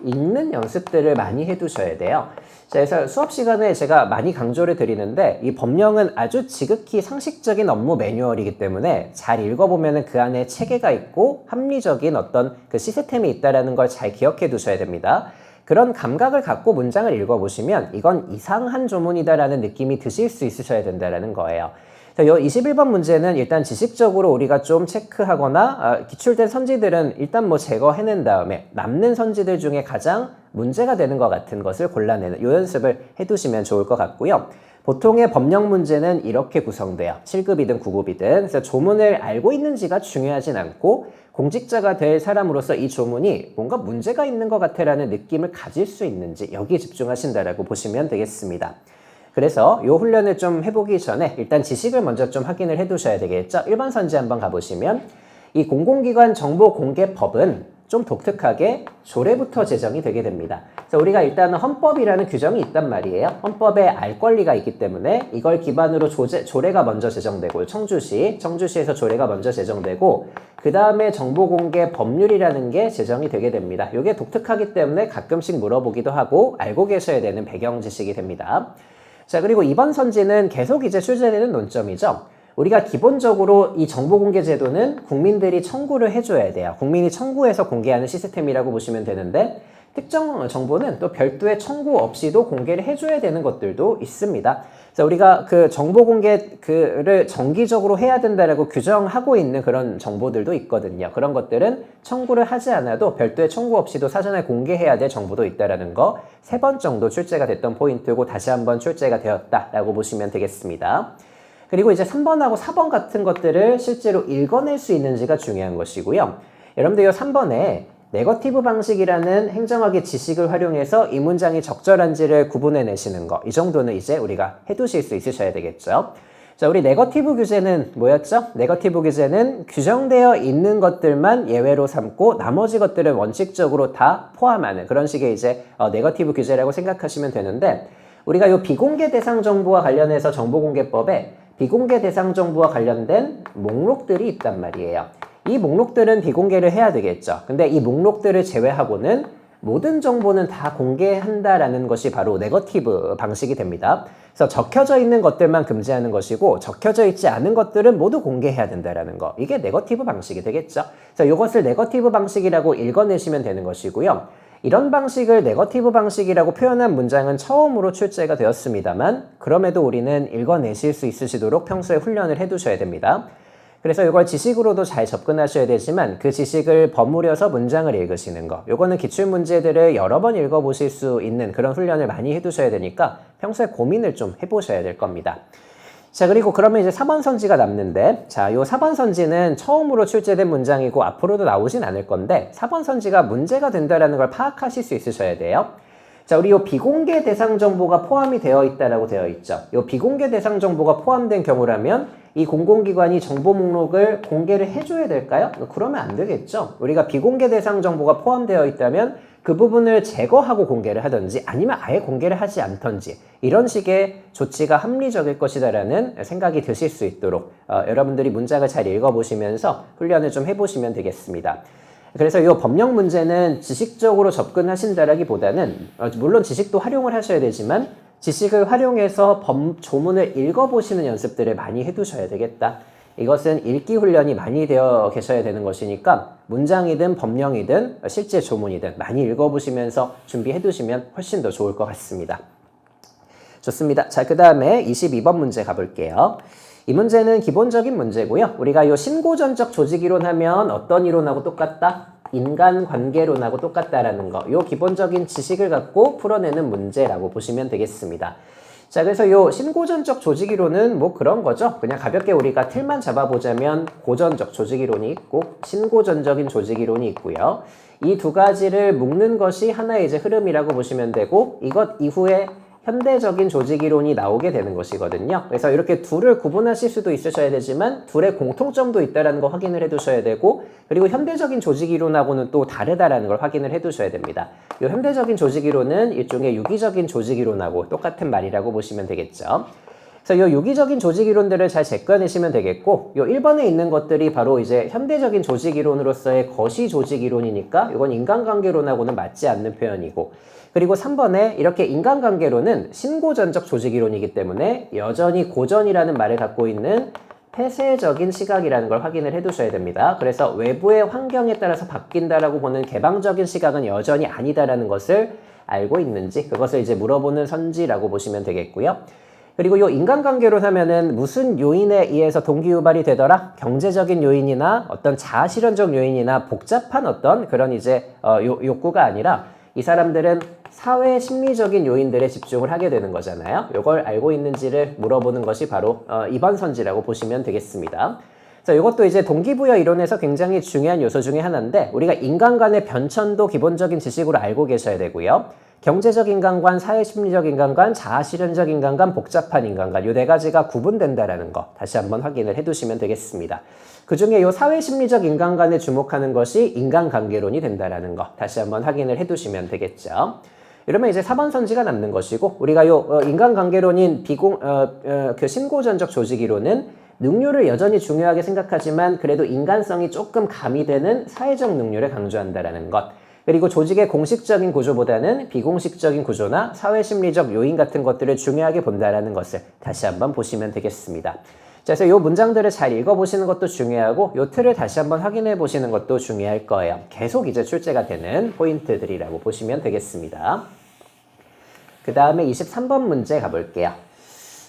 읽는 연습들을 많이 해두셔야 돼요. 자, 그래서 수업 시간에 제가 많이 강조를 드리는데 이 법령은 아주 지극히 상식적인 업무 매뉴얼이기 때문에 잘 읽어보면 그 안에 체계가 있고 합리적인 어떤 그 시스템이 있다는 걸 잘 기억해 두셔야 됩니다. 그런 감각을 갖고 문장을 읽어보시면 이건 이상한 조문이다라는 느낌이 드실 수 있으셔야 된다는 거예요. 이 21번 문제는 일단 지식적으로 우리가 좀 체크하거나 기출된 선지들은 일단 뭐 제거해낸 다음에 남는 선지들 중에 가장 문제가 되는 것 같은 것을 골라내는 이 연습을 해두시면 좋을 것 같고요. 보통의 법령 문제는 이렇게 구성돼요. 7급이든 9급이든. 그래서 조문을 알고 있는지가 중요하진 않고 공직자가 될 사람으로서 이 조문이 뭔가 문제가 있는 것 같아라는 느낌을 가질 수 있는지 여기에 집중하신다라고 보시면 되겠습니다. 그래서 이 훈련을 좀 해보기 전에 일단 지식을 먼저 좀 확인을 해두셔야 되겠죠. 1번 선지 한번 가보시면 이 공공기관 정보공개법은 좀 독특하게 조례부터 제정이 되게 됩니다. 그래서 우리가 일단은 헌법이라는 규정이 있단 말이에요. 헌법에 알 권리가 있기 때문에 이걸 기반으로 조례가 먼저 제정되고 청주시에서 조례가 먼저 제정되고 그 다음에 정보공개 법률이라는 게 제정이 되게 됩니다. 이게 독특하기 때문에 가끔씩 물어보기도 하고 알고 계셔야 되는 배경 지식이 됩니다. 자, 그리고 이번 선지는 계속 이제 출제되는 논점이죠. 우리가 기본적으로 이 정보공개 제도는 국민들이 청구를 해줘야 돼요. 국민이 청구해서 공개하는 시스템이라고 보시면 되는데 특정 정보는 또 별도의 청구 없이도 공개를 해줘야 되는 것들도 있습니다. 그래서 우리가 그 정보 공개를 정기적으로 해야 된다라고 규정하고 있는 그런 정보들도 있거든요. 그런 것들은 청구를 하지 않아도 별도의 청구 없이도 사전에 공개해야 될 정보도 있다라는 거 3번 정도 출제가 됐던 포인트고 다시 한번 출제가 되었다라고 보시면 되겠습니다. 그리고 이제 3번하고 4번 같은 것들을 실제로 읽어낼 수 있는지가 중요한 것이고요. 여러분들 이 3번에 네거티브 방식이라는 행정학의 지식을 활용해서 이 문장이 적절한지를 구분해내시는 거. 이 정도는 이제 우리가 해두실 수 있으셔야 되겠죠. 자, 우리 네거티브 규제는 뭐였죠? 네거티브 규제는 규정되어 있는 것들만 예외로 삼고 나머지 것들을 원칙적으로 다 포함하는 그런 식의 이제 네거티브 규제라고 생각하시면 되는데, 우리가 이 비공개 대상 정보와 관련해서 정보공개법에 비공개 대상 정보와 관련된 목록들이 있단 말이에요. 이 목록들은 비공개를 해야 되겠죠. 근데 이 목록들을 제외하고는 모든 정보는 다 공개한다라는 것이 바로 네거티브 방식이 됩니다. 그래서 적혀져 있는 것들만 금지하는 것이고 적혀져 있지 않은 것들은 모두 공개해야 된다라는 거. 이게 네거티브 방식이 되겠죠. 그래서 이것을 네거티브 방식이라고 읽어내시면 되는 것이고요. 이런 방식을 네거티브 방식이라고 표현한 문장은 처음으로 출제가 되었습니다만, 그럼에도 우리는 읽어내실 수 있으시도록 평소에 훈련을 해두셔야 됩니다. 그래서 이걸 지식으로도 잘 접근하셔야 되지만 그 지식을 버무려서 문장을 읽으시는 거, 요거는 기출문제들을 여러 번 읽어보실 수 있는 그런 훈련을 많이 해두셔야 되니까 평소에 고민을 좀 해보셔야 될 겁니다. 자, 그리고 그러면 이제 4번 선지가 남는데, 자, 요 4번 선지는 처음으로 출제된 문장이고 앞으로도 나오진 않을 건데 4번 선지가 문제가 된다라는 걸 파악하실 수 있으셔야 돼요. 자, 우리 요 비공개 대상 정보가 포함이 되어 있다라고 되어 있죠. 요 비공개 대상 정보가 포함된 경우라면 이 공공기관이 정보 목록을 공개를 해줘야 될까요? 그러면 안 되겠죠. 우리가 비공개 대상 정보가 포함되어 있다면 그 부분을 제거하고 공개를 하든지 아니면 아예 공개를 하지 않던지 이런 식의 조치가 합리적일 것이다라는 생각이 드실 수 있도록 여러분들이 문장을 잘 읽어보시면서 훈련을 좀 해보시면 되겠습니다. 그래서 이 법령 문제는 지식적으로 접근하신다라기보다는 물론 지식도 활용을 하셔야 되지만 지식을 활용해서 조문을 읽어보시는 연습들을 많이 해두셔야 되겠다. 이것은 읽기 훈련이 많이 되어 계셔야 되는 것이니까 문장이든 법령이든 실제 조문이든 많이 읽어보시면서 준비해 두시면 훨씬 더 좋을 것 같습니다. 좋습니다. 자, 그 다음에 22번 문제 가볼게요. 이 문제는 기본적인 문제고요. 우리가 이 신고전적 조직이론 하면 어떤 이론하고 똑같다? 인간관계론하고 똑같다라는 거. 이 기본적인 지식을 갖고 풀어내는 문제라고 보시면 되겠습니다. 자, 그래서 이 신고전적 조직이론은 뭐 그런 거죠. 그냥 가볍게 우리가 틀만 잡아보자면 고전적 조직이론이 있고 신고전적인 조직이론이 있고요. 이 두 가지를 묶는 것이 하나의 이제 흐름이라고 보시면 되고, 이것 이후에 현대적인 조직이론이 나오게 되는 것이거든요. 그래서 이렇게 둘을 구분하실 수도 있으셔야 되지만 둘의 공통점도 있다는 거 확인을 해두셔야 되고, 그리고 현대적인 조직이론하고는 또 다르다라는 걸 확인을 해두셔야 됩니다. 이 현대적인 조직이론은 일종의 유기적인 조직이론하고 똑같은 말이라고 보시면 되겠죠. 그래서 이 유기적인 조직이론들을 잘 제껴내시면 되겠고, 이 1번에 있는 것들이 바로 이제 현대적인 조직이론으로서의 거시 조직이론이니까 이건 인간관계론하고는 맞지 않는 표현이고, 그리고 3번에 이렇게 인간관계론은 신고전적 조직이론이기 때문에 여전히 고전이라는 말을 갖고 있는 폐쇄적인 시각이라는 걸 확인을 해두셔야 됩니다. 그래서 외부의 환경에 따라서 바뀐다라고 보는 개방적인 시각은 여전히 아니다라는 것을 알고 있는지, 그것을 이제 물어보는 선지라고 보시면 되겠고요. 그리고 이 인간관계론 하면은 무슨 요인에 의해서 동기유발이 되더라? 경제적인 요인이나 어떤 자아실현적 요인이나 복잡한 어떤 그런 이제 욕구가 아니라 이 사람들은 사회 심리적인 요인들에 집중을 하게 되는 거잖아요. 이걸 알고 있는지를 물어보는 것이 바로 2번 선지라고 보시면 되겠습니다. 자, 이것도 이제 동기부여 이론에서 굉장히 중요한 요소 중에 하나인데, 우리가 인간 간의 변천도 기본적인 지식으로 알고 계셔야 되고요. 경제적 인간관, 사회심리적 인간관, 자아실현적 인간관, 복잡한 인간관, 이 네 가지가 구분된다라는 거 다시 한번 확인을 해두시면 되겠습니다. 그 중에 이 사회심리적 인간관에 주목하는 것이 인간관계론이 된다라는 거 다시 한번 확인을 해두시면 되겠죠. 이러면 이제 4번 선지가 남는 것이고, 우리가 이 인간관계론인 그 신고전적 조직이론은 능률을 여전히 중요하게 생각하지만 그래도 인간성이 조금 가미되는 사회적 능률을 강조한다라는 것. 그리고 조직의 공식적인 구조보다는 비공식적인 구조나 사회심리적 요인 같은 것들을 중요하게 본다라는 것을 다시 한번 보시면 되겠습니다. 자, 그래서 이 문장들을 잘 읽어보시는 것도 중요하고 이 틀을 다시 한번 확인해 보시는 것도 중요할 거예요. 계속 이제 출제가 되는 포인트들이라고 보시면 되겠습니다. 그 다음에 23번 문제 가볼게요.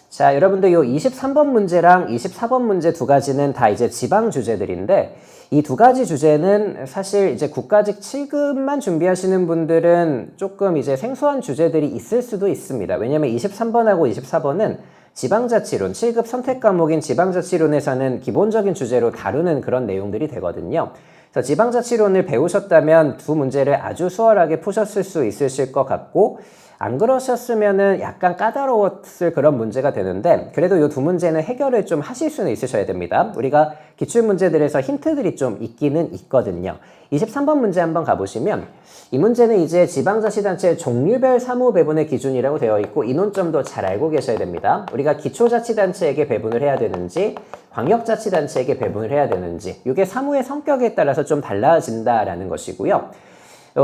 자, 여러분들 요 23번 문제랑 24번 문제 두 가지는 다 이제 지방 주제들인데, 이 두 가지 주제는 사실 이제 국가직 7급만 준비하시는 분들은 조금 이제 생소한 주제들이 있을 수도 있습니다. 왜냐면 23번하고 24번은 지방자치론, 7급 선택 과목인 지방자치론에서는 기본적인 주제로 다루는 그런 내용들이 되거든요. 그래서 그래서 지방자치론을 배우셨다면 두 문제를 아주 수월하게 푸셨을 수 있으실 것 같고, 안 그러셨으면은 약간 까다로웠을 그런 문제가 되는데, 그래도 이 두 문제는 해결을 좀 하실 수는 있으셔야 됩니다. 우리가 기출문제들에서 힌트들이 좀 있기는 있거든요. 23번 문제 한번 가보시면, 이 문제는 이제 지방자치단체 종류별 사무 배분의 기준이라고 되어 있고, 이 논점도 잘 알고 계셔야 됩니다. 우리가 기초자치단체에게 배분을 해야 되는지, 광역자치단체에게 배분을 해야 되는지, 이게 사무의 성격에 따라서 좀 달라진다라는 것이고요.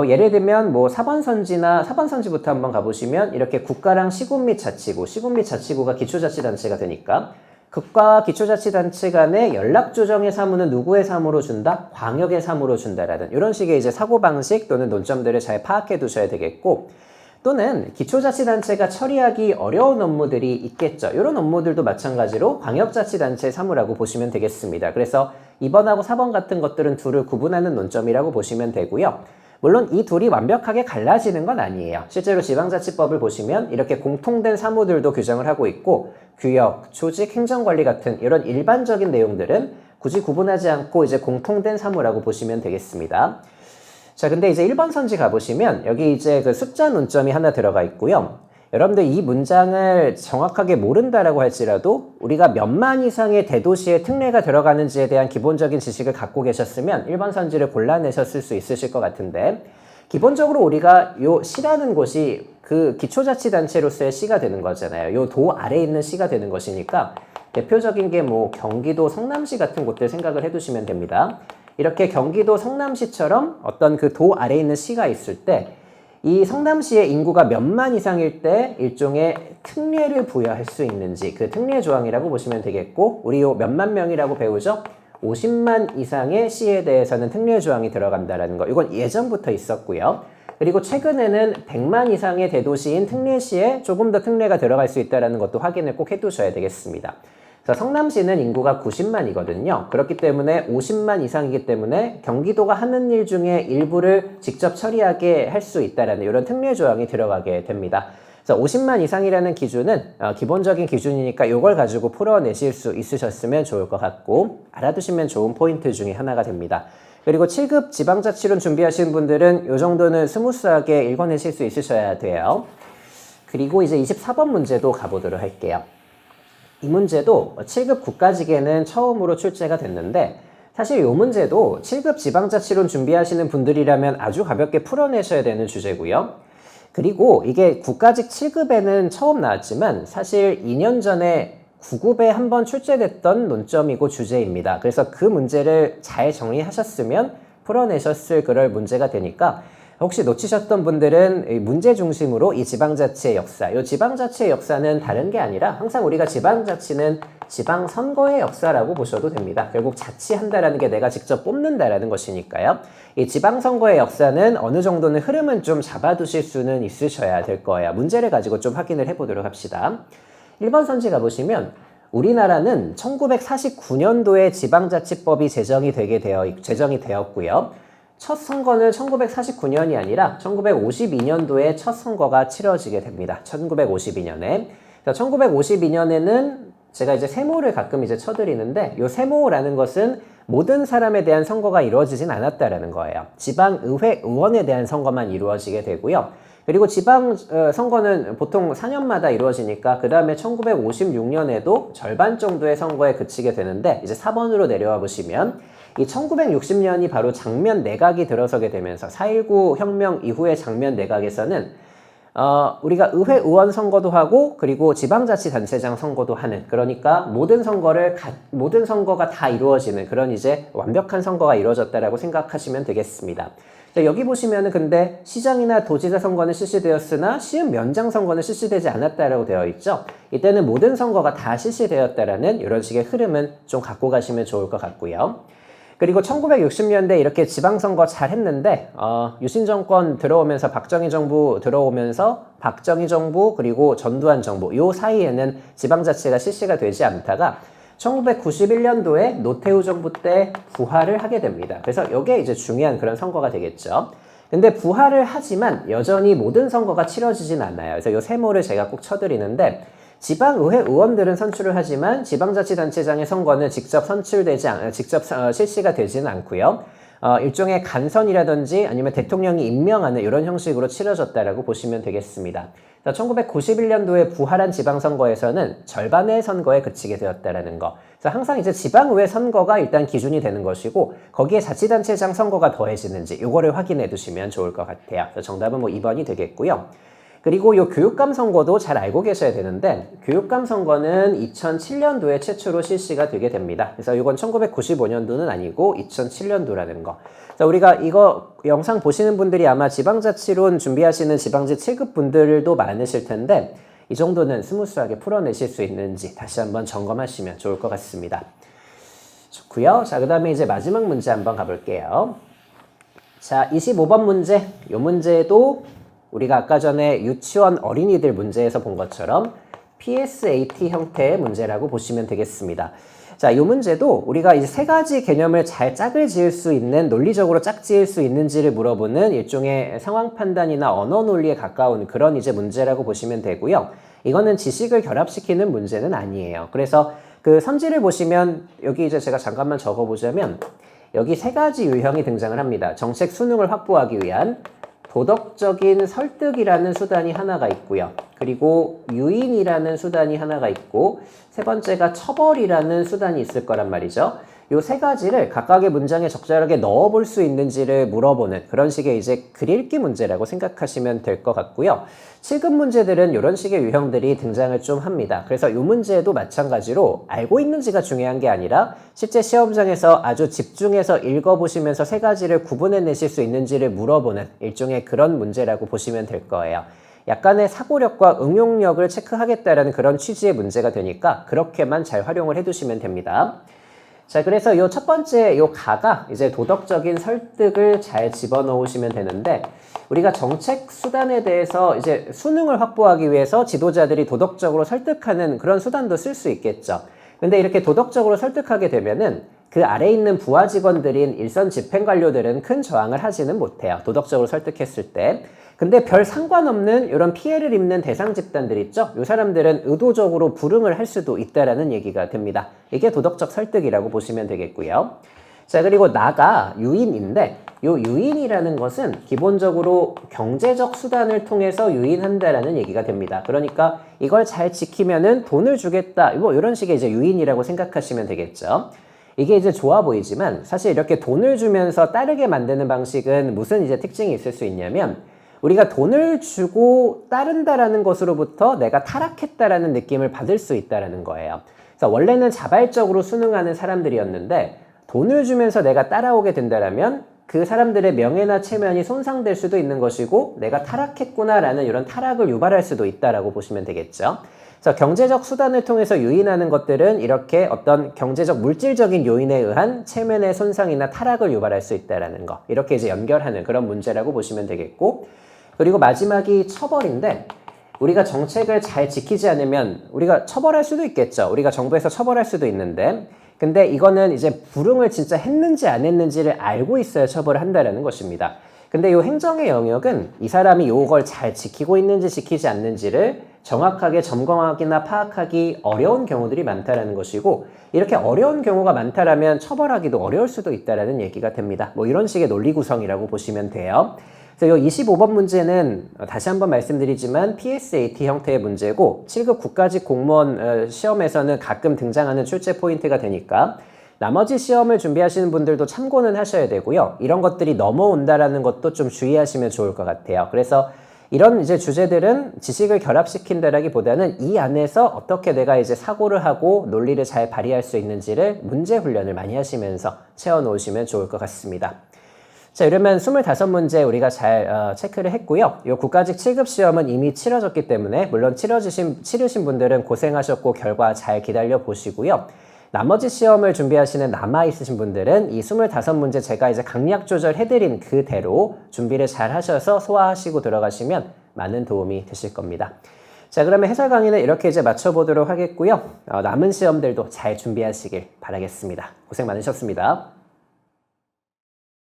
예를 들면 뭐 4번 선지부터 한번 가보시면 이렇게 국가랑 시군 및 자치구가 기초자치단체가 되니까 국가와 기초자치단체 간의 연락조정의 사무는 누구의 사무로 준다? 광역의 사무로 준다라는 이런 식의 이제 사고방식 또는 논점들을 잘 파악해 두셔야 되겠고, 또는 기초자치단체가 처리하기 어려운 업무들이 있겠죠. 이런 업무들도 마찬가지로 광역자치단체 사무라고 보시면 되겠습니다. 그래서 2번하고 4번 같은 것들은 둘을 구분하는 논점이라고 보시면 되고요. 물론 이 둘이 완벽하게 갈라지는 건 아니에요. 실제로 지방자치법을 보시면 이렇게 공통된 사무들도 규정을 하고 있고, 규역, 조직, 행정관리 같은 이런 일반적인 내용들은 굳이 구분하지 않고 이제 공통된 사무라고 보시면 되겠습니다. 자, 근데 이제 1번 선지 가보시면 여기 이제 그 숫자 논점이 하나 들어가 있고요. 여러분들 이 문장을 정확하게 모른다라고 할지라도 우리가 몇만 이상의 대도시의 특례가 들어가는지에 대한 기본적인 지식을 갖고 계셨으면 1번 선지를 골라내셨을 수 있으실 것 같은데, 기본적으로 우리가 요 시라는 곳이 그 기초자치단체로서의 시가 되는 거잖아요. 요 도 아래에 있는 시가 되는 것이니까 대표적인 게 뭐 경기도 성남시 같은 곳들 생각을 해두시면 됩니다. 이렇게 경기도 성남시처럼 어떤 그 도 아래에 있는 시가 있을 때 이 성남시의 인구가 몇만 이상일 때 일종의 특례를 부여할 수 있는지, 그 특례 조항이라고 보시면 되겠고, 우리 요 몇만 명이라고 배우죠? 50만 이상의 시에 대해서는 특례 조항이 들어간다라는 거. 이건 예전부터 있었고요. 그리고 최근에는 100만 이상의 대도시인 특례시에 조금 더 특례가 들어갈 수 있다는 것도 확인을 꼭 해두셔야 되겠습니다. 성남시는 인구가 90만이거든요. 그렇기 때문에 50만 이상이기 때문에 경기도가 하는 일 중에 일부를 직접 처리하게 할 수 있다는 이런 특례 조항이 들어가게 됩니다. 그래서 50만 이상이라는 기준은 기본적인 기준이니까 이걸 가지고 풀어내실 수 있으셨으면 좋을 것 같고, 알아두시면 좋은 포인트 중에 하나가 됩니다. 그리고 7급 지방자치론 준비하시는 분들은 이 정도는 스무스하게 읽어내실 수 있으셔야 돼요. 그리고 이제 24번 문제도 가보도록 할게요. 이 문제도 7급 국가직에는 처음으로 출제가 됐는데, 사실 이 문제도 7급 지방자치론 준비하시는 분들이라면 아주 가볍게 풀어내셔야 되는 주제고요. 그리고 이게 국가직 7급에는 처음 나왔지만 사실 2년 전에 9급에 한번 출제됐던 논점이고 주제입니다. 그래서 그 문제를 잘 정리하셨으면 풀어내셨을 그럴 문제가 되니까, 혹시 놓치셨던 분들은 문제 중심으로 이 지방자치의 역사, 이 지방자치의 역사는 다른 게 아니라 항상 우리가 지방자치는 지방선거의 역사라고 보셔도 됩니다. 결국 자치한다라는 게 내가 직접 뽑는다라는 것이니까요. 이 지방선거의 역사는 어느 정도는 흐름은 좀 잡아두실 수는 있으셔야 될 거예요. 문제를 가지고 좀 확인을 해보도록 합시다. 1번 선지 가보시면 우리나라는 1949년도에 지방자치법이 제정이 되었고요. 첫 선거는 1949년이 아니라 1952년도에 첫 선거가 치러지게 됩니다. 1952년에. 1952년에는 제가 이제 세모를 가끔 이제 쳐드리는데, 이 세모라는 것은 모든 사람에 대한 선거가 이루어지진 않았다라는 거예요. 지방의회 의원에 대한 선거만 이루어지게 되고요. 그리고 지방 선거는 보통 4년마다 이루어지니까 그 다음에 1956년에도 절반 정도의 선거에 그치게 되는데, 이제 4번으로 내려와 보시면 이 1960년이 바로 장면 내각이 들어서게 되면서 4.19 혁명 이후의 장면 내각에서는 우리가 의회 의원 선거도 하고 그리고 지방자치단체장 선거도 하는, 그러니까 모든 선거가 다 이루어지는 그런 이제 완벽한 선거가 이루어졌다라고 생각하시면 되겠습니다. 자, 여기 보시면은 근데 시장이나 도지사 선거는 실시되었으나 시흥 면장 선거는 실시되지 않았다라고 되어 있죠. 이때는 모든 선거가 다 실시되었다라는 이런 식의 흐름은 좀 갖고 가시면 좋을 것 같고요. 그리고 1960년대 이렇게 지방선거 잘 했는데 유신 정권 들어오면서 박정희 정부 그리고 전두환 정부 요 사이에는 지방자치가 실시가 되지 않다가 1991년도에 노태우 정부 때 부활을 하게 됩니다. 그래서 이게 이제 중요한 그런 선거가 되겠죠. 근데 부활을 하지만 여전히 모든 선거가 치러지진 않아요. 그래서 요 세모를 제가 꼭 쳐드리는데, 지방의회 의원들은 선출을 하지만 지방자치단체장의 선거는 직접 실시가 되지는 않고요. 일종의 간선이라든지 아니면 대통령이 임명하는 이런 형식으로 치러졌다라고 보시면 되겠습니다. 1991년도에 부활한 지방선거에서는 절반의 선거에 그치게 되었다라는 거. 그래서 항상 이제 지방의회 선거가 일단 기준이 되는 것이고 거기에 자치단체장 선거가 더해지는지 이거를 확인해 두시면 좋을 것 같아요. 그래서 정답은 뭐 2번이 되겠고요. 그리고 이 교육감 선거도 잘 알고 계셔야 되는데 교육감 선거는 2007년도에 최초로 실시가 되게 됩니다. 그래서 이건 1995년도는 아니고 2007년도라는 거. 자, 우리가 이거 영상 보시는 분들이 아마 지방자치론 준비하시는 지방지 7급 분들도 많으실 텐데 이 정도는 스무스하게 풀어내실 수 있는지 다시 한번 점검하시면 좋을 것 같습니다. 좋고요. 자, 그 다음에 이제 마지막 문제 한번 가볼게요. 자, 25번 문제. 이 문제도 우리가 아까 전에 유치원 어린이들 문제에서 본 것처럼 PSAT 형태의 문제라고 보시면 되겠습니다. 자, 이 문제도 우리가 이제 세 가지 개념을 잘 짝을 지을 수 있는, 논리적으로 짝지을 수 있는지를 물어보는 일종의 상황 판단이나 언어 논리에 가까운 그런 이제 문제라고 보시면 되고요. 이거는 지식을 결합시키는 문제는 아니에요. 그래서 그 선지를 보시면 여기 이제 제가 잠깐만 적어보자면 여기 세 가지 유형이 등장을 합니다. 정책 수능을 확보하기 위한 도덕적인 설득이라는 수단이 하나가 있고요. 그리고 유인이라는 수단이 하나가 있고 세 번째가 처벌이라는 수단이 있을 거란 말이죠. 요 세 가지를 각각의 문장에 적절하게 넣어볼 수 있는지를 물어보는 그런 식의 이제 글읽기 문제라고 생각하시면 될 것 같고요. 7급 문제들은 이런 식의 유형들이 등장을 좀 합니다. 그래서 이 문제도 마찬가지로 알고 있는지가 중요한 게 아니라 실제 시험장에서 아주 집중해서 읽어보시면서 세 가지를 구분해내실 수 있는지를 물어보는 일종의 그런 문제라고 보시면 될 거예요. 약간의 사고력과 응용력을 체크하겠다라는 그런 취지의 문제가 되니까 그렇게만 잘 활용을 해두시면 됩니다. 자, 그래서 요 첫 번째 요 가가 이제 도덕적인 설득을 잘 집어넣으시면 되는데 우리가 정책 수단에 대해서 이제 수능을 확보하기 위해서 지도자들이 도덕적으로 설득하는 그런 수단도 쓸 수 있겠죠. 근데 이렇게 도덕적으로 설득하게 되면은 그 아래에 있는 부하 직원들인 일선 집행관료들은 큰 저항을 하지는 못해요. 도덕적으로 설득했을 때. 근데 별 상관없는 이런 피해를 입는 대상 집단들 있죠? 이 사람들은 의도적으로 불응을 할 수도 있다라는 얘기가 됩니다. 이게 도덕적 설득이라고 보시면 되겠고요. 자, 그리고 나가 유인인데 이 유인이라는 것은 기본적으로 경제적 수단을 통해서 유인한다라는 얘기가 됩니다. 그러니까 이걸 잘 지키면은 돈을 주겠다. 뭐 이런 식의 이제 유인이라고 생각하시면 되겠죠. 이게 이제 좋아 보이지만 사실 이렇게 돈을 주면서 따르게 만드는 방식은 무슨 이제 특징이 있을 수 있냐면 우리가 돈을 주고 따른다라는 것으로부터 내가 타락했다라는 느낌을 받을 수 있다라는 거예요. 그래서 원래는 자발적으로 수능하는 사람들이었는데 돈을 주면서 내가 따라오게 된다라면 그 사람들의 명예나 체면이 손상될 수도 있는 것이고 내가 타락했구나라는 이런 타락을 유발할 수도 있다라고 보시면 되겠죠. 그래서 경제적 수단을 통해서 유인하는 것들은 이렇게 어떤 경제적 물질적인 요인에 의한 체면의 손상이나 타락을 유발할 수 있다라는 거. 이렇게 이제 연결하는 그런 문제라고 보시면 되겠고 그리고 마지막이 처벌인데 우리가 정책을 잘 지키지 않으면 우리가 처벌할 수도 있겠죠. 우리가 정부에서 처벌할 수도 있는데 근데 이거는 이제 불응을 진짜 했는지 안 했는지를 알고 있어야 처벌을 한다는 것입니다. 근데 이 행정의 영역은 이 사람이 이걸 잘 지키고 있는지 지키지 않는지를 정확하게 점검하기나 파악하기 어려운 경우들이 많다라는 것이고 이렇게 어려운 경우가 많다라면 처벌하기도 어려울 수도 있다라는 얘기가 됩니다. 뭐 이런 식의 논리 구성이라고 보시면 돼요. 그래서 이 25번 문제는 다시 한번 말씀드리지만 PSAT 형태의 문제고 7급 국가직 공무원 시험에서는 가끔 등장하는 출제 포인트가 되니까 나머지 시험을 준비하시는 분들도 참고는 하셔야 되고요. 이런 것들이 넘어온다라는 것도 좀 주의하시면 좋을 것 같아요. 그래서 이런 이제 주제들은 지식을 결합시킨다라기보다는 이 안에서 어떻게 내가 이제 사고를 하고 논리를 잘 발휘할 수 있는지를 문제 훈련을 많이 하시면서 채워놓으시면 좋을 것 같습니다. 자, 이러면 25문제 우리가 잘 체크를 했고요. 이 국가직 7급 시험은 이미 치러졌기 때문에 물론 치르신 분들은 고생하셨고 결과 잘 기다려 보시고요. 나머지 시험을 준비하시는 남아있으신 분들은 이 25문제 제가 이제 강약 조절해드린 그대로 준비를 잘 하셔서 소화하시고 들어가시면 많은 도움이 되실 겁니다. 자, 그러면 해설 강의는 이렇게 이제 마쳐보도록 하겠고요. 남은 시험들도 잘 준비하시길 바라겠습니다. 고생 많으셨습니다.